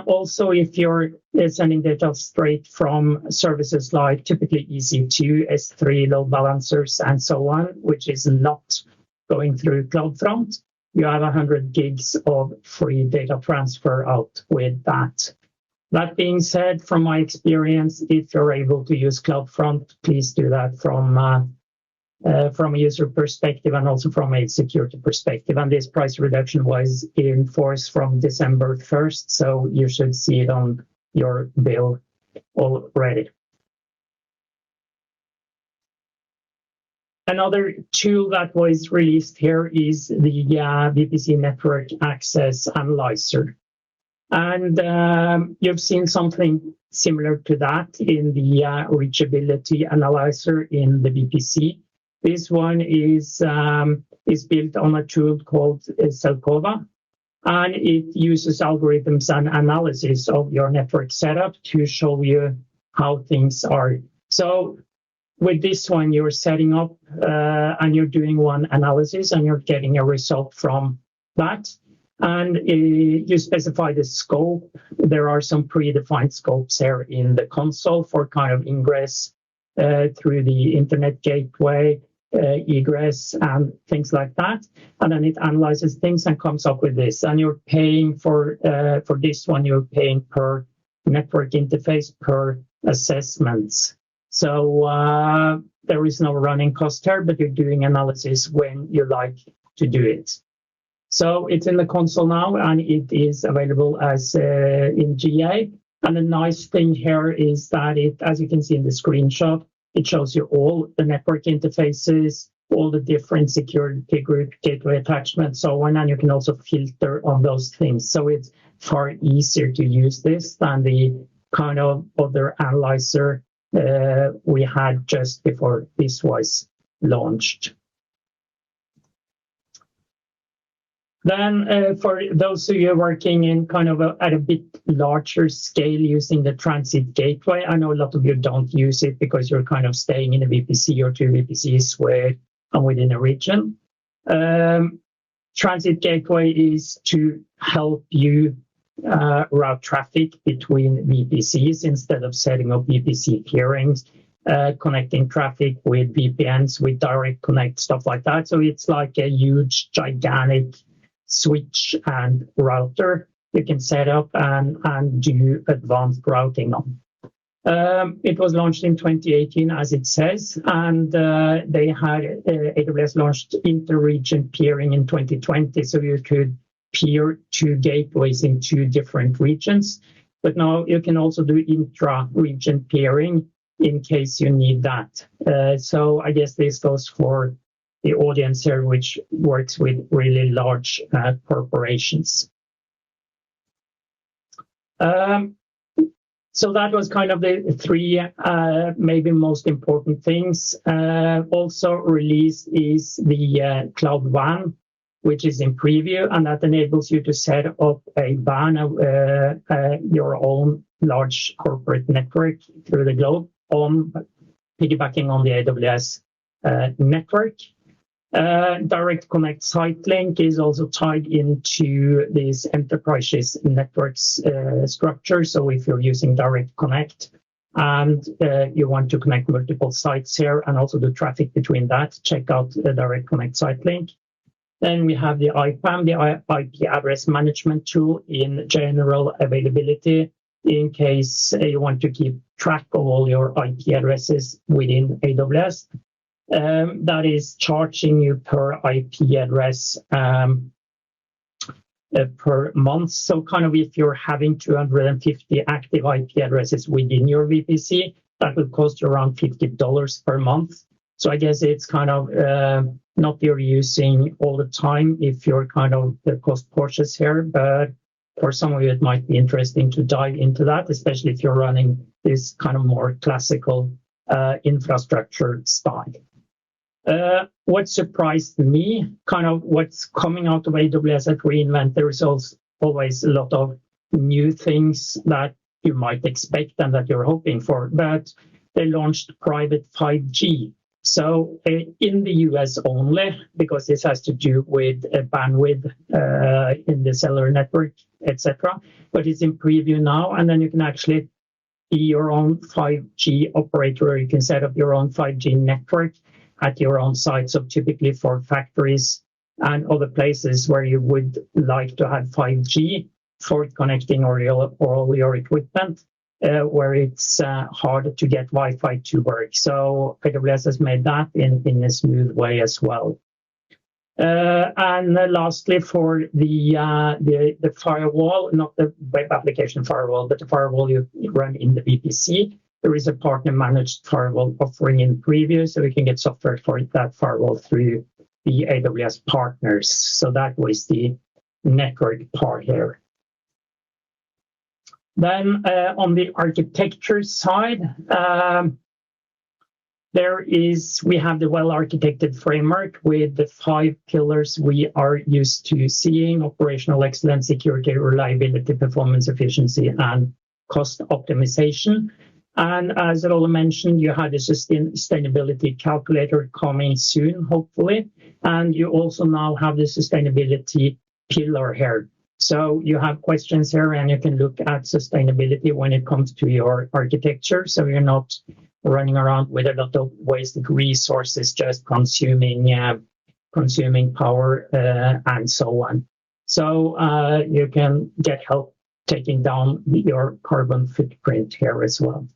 Also, if you're sending data straight from services like typically EC2, S3, load balancers, and so on, which is not going through CloudFront, you have 100 gigs of free data transfer out with that. That being said, from my experience, if you're able to use CloudFront, please do that from a user perspective and also from a security perspective. And this price reduction was in force from December 1st, so you should see it on your bill already. Another tool that was released here is the VPC Network Access Analyzer. And you've seen something similar to that in the reachability analyzer in the VPC. This one is built on a tool called Zelkova, and it uses algorithms and analysis of your network setup to show you how things are. So with this one, you're setting up and you're doing one analysis and you're getting a result from that. And you specify the scope. There are some predefined scopes here in the console for kind of ingress through the internet gateway, egress, and things like that. And then it analyzes things and comes up with this. And you're paying for this one, you're paying per network interface, per assessments. So there is no running cost here, but you're doing analysis when you like to do it. So it's in the console now, and it is available as in GA. And the nice thing here is that it, as you can see in the screenshot, it shows you all the network interfaces, all the different security group, gateway attachments, so on, and you can also filter on those things. So it's far easier to use this than the kind of other analyzer we had just before this was launched. Then for those of you working in kind of at a bit larger scale using the transit gateway, I know a lot of you don't use it because you're kind of staying in a VPC or 2 VPCs within a region. Transit gateway is to help you route traffic between VPCs instead of setting up VPC peerings, connecting traffic with VPNs, with direct connect, stuff like that. So it's like a huge, gigantic switch and router you can set up and do advanced routing on. It was launched in 2018, as it says, and they had AWS launched inter-region peering in 2020, so you could peer 2 gateways in 2 different regions. But now you can also do intra-region peering in case you need that. So I guess this goes for the audience here, which works with really large corporations. So that was kind of the three maybe most important things. Also released is the Cloud WAN, which is in preview, and that enables you to set up a WAN, your own large corporate network through the globe, piggybacking on the AWS network. Direct Connect Site Link is also tied into this enterprises networks structure. So if you're using Direct Connect and you want to connect multiple sites here and also do traffic between that, check out the Direct Connect Site Link. Then we have the IPAM, the IP Address Management Tool in general availability in case you want to keep track of all your IP addresses within AWS. That is charging you per IP address per month. So kind of if you're having 250 active IP addresses within your VPC, that will cost you around $50 per month. So I guess it's kind of not you're using all the time if you're kind of cost cautious here, but for some of you it might be interesting to dive into that, especially if you're running this kind of more classical infrastructure style. What surprised me, kind of what's coming out of AWS at Reinvent, there is always a lot of new things that you might expect and that you're hoping for, but they launched private 5G. So in the US only, because this has to do with bandwidth in the cellular network, etc. But it's in preview now, and then you can actually be your own 5G operator, or you can set up your own 5G network at your own site. So typically for factories and other places where you would like to have 5G for connecting all your equipment, where it's hard to get Wi-Fi to work. So AWS has made that in a smooth way as well. And lastly, for the firewall, not the web application firewall, but the firewall you run in the VPC, there is a partner-managed firewall offering in preview, so we can get software for that firewall through the AWS partners. So that was the network part here. Then on the architecture side, we have the well-architected framework with the 5 pillars we are used to seeing: operational excellence, security, reliability, performance, efficiency, and cost optimization. And as Rolf mentioned, you had a sustainability calculator coming soon, hopefully. And you also now have the sustainability pillar here. So you have questions here, and you can look at sustainability when it comes to your architecture. So you're not running around with a lot of wasted resources, just consuming power and so on. So you can get help taking down your carbon footprint here as well.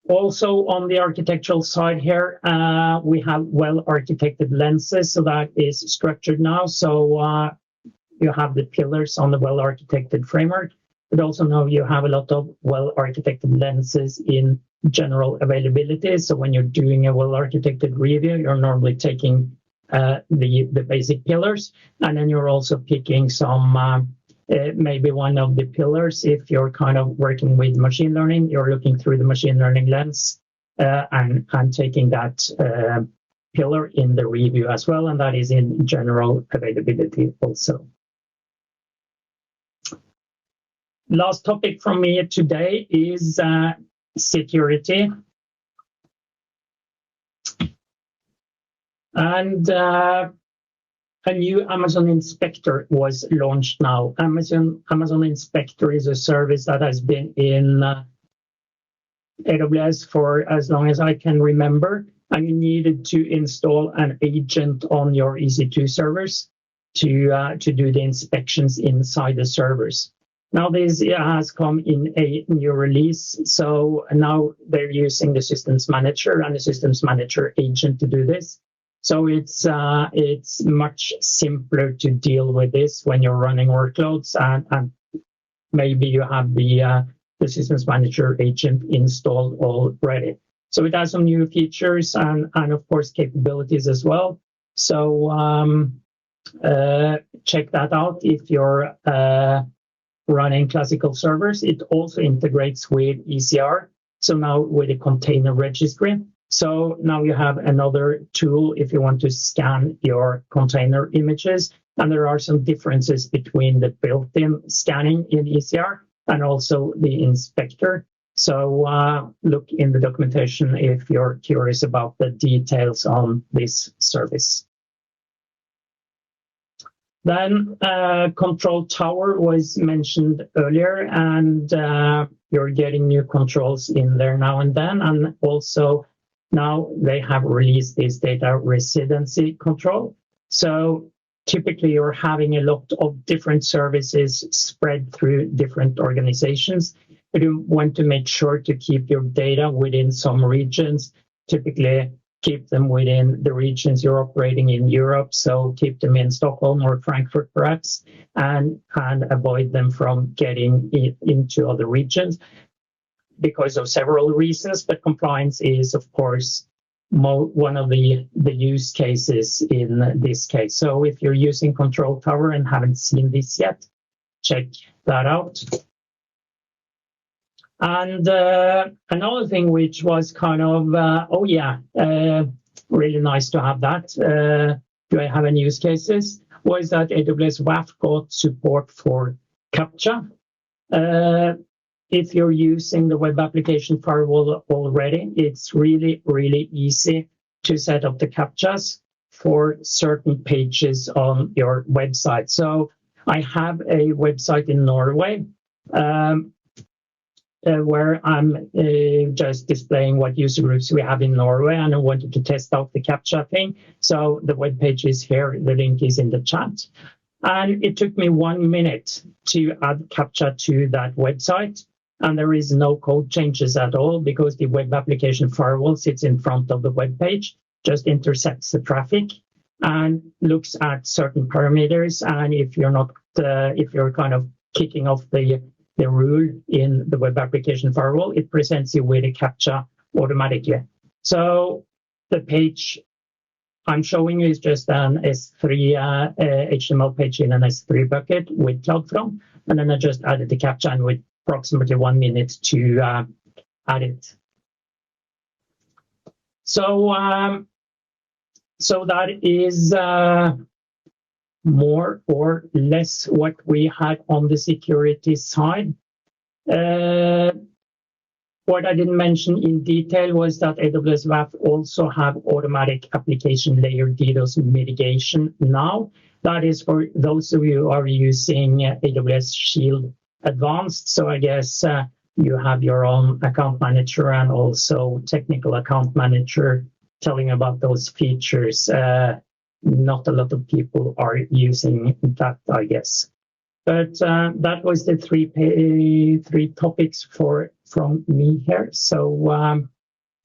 Also on the architectural side here, we have well-architected lenses, so that is structured now. So you have the pillars on the well-architected framework, but also now you have a lot of well-architected lenses in general availability. So when you're doing a well-architected review, you're normally taking the basic pillars, and then you're also picking some maybe one of the pillars. If you're kind of working with machine learning, you're looking through the machine learning lens and taking that pillar in the review as well, and that is in general availability also. Last topic from me today is security. And a new Amazon Inspector was launched now. Amazon Inspector is a service that has been in AWS for as long as I can remember, and you needed to install an agent on your EC2 servers to do the inspections inside the servers. Now this has come in a new release, so now they're using the Systems Manager and the Systems Manager agent to do this. So it's much simpler to deal with this when you're running workloads, and maybe you have the Systems Manager agent installed already. So it has some new features and of course capabilities as well. So check that out if you're running classical servers. It also integrates with ECR. So now with a container registry. So now you have another tool if you want to scan your container images. And there are some differences between the built-in scanning in ECR and also the inspector. So look in the documentation if you're curious about the details on this service. Then Control Tower was mentioned earlier, and you're getting new controls in there now and then. And also now they have released this data residency control. So typically you're having a lot of different services spread through different organizations. But you want to make sure to keep your data within some regions, typically keep them within the regions you're operating in Europe. So keep them in Stockholm or Frankfurt perhaps, and avoid them from getting into other regions because of several reasons. But compliance is, of course, one of the use cases in this case. So if you're using Control Tower and haven't seen this yet, check that out. And another thing which was kind of, really nice to have that. Do I have any use cases? Was that AWS WAF got support for CAPTCHA. If you're using the web application firewall already, it's really, really easy to set up the CAPTCHAs for certain pages on your website. So I have a website in Norway where I'm just displaying what user groups we have in Norway, and I wanted to test out the CAPTCHA thing. So the web page is here, the link is in the chat. And it took me 1 minute to add CAPTCHA to that website. And there is no code changes at all because the web application firewall sits in front of the web page, just intercepts the traffic and looks at certain parameters. And if you're not, if you're kind of kicking off the rule in the web application firewall, it presents you with a CAPTCHA automatically. So the page I'm showing you is just an S3 HTML page in an S3 bucket with CloudFront, and then I just added the CAPTCHA and with approximately 1 minute to add it. So so that is more or less what we had on the security side. What I didn't mention in detail was that AWS WAF also have automatic application layer DDoS mitigation now. That is for those of you who are using AWS Shield Advanced. So I guess you have your own account manager and also technical account manager telling about those features. Not a lot of people are using that, I guess. But that was the three topics from me here. So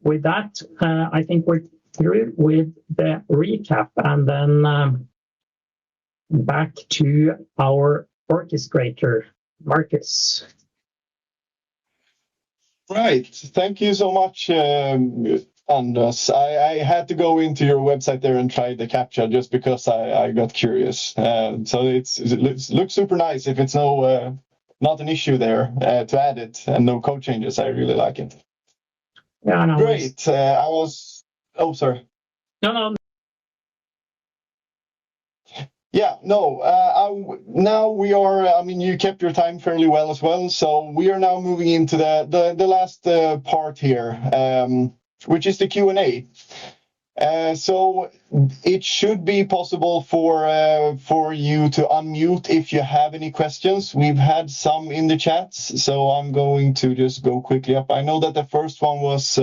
with that, I think we're through with the recap, and then back to our orchestrator, Marcus. Right. Thank you so much, Anders. I had to go into your website there and try the CAPTCHA just because I got curious. So it looks super nice. If it's not an issue there to add it and no code changes, I really like it. Yeah, no, great. Oh, sorry. No. Yeah, no. Now we are. I mean, you kept your time fairly well as well. So we are now moving into the last part here, which is the Q&A. So it should be possible for you to unmute if you have any questions. We've had some in the chats, so I'm going to just go quickly up. I know that the first one was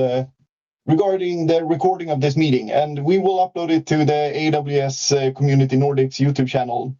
regarding the recording of this meeting, and we will upload it to the AWS Community Nordics YouTube channel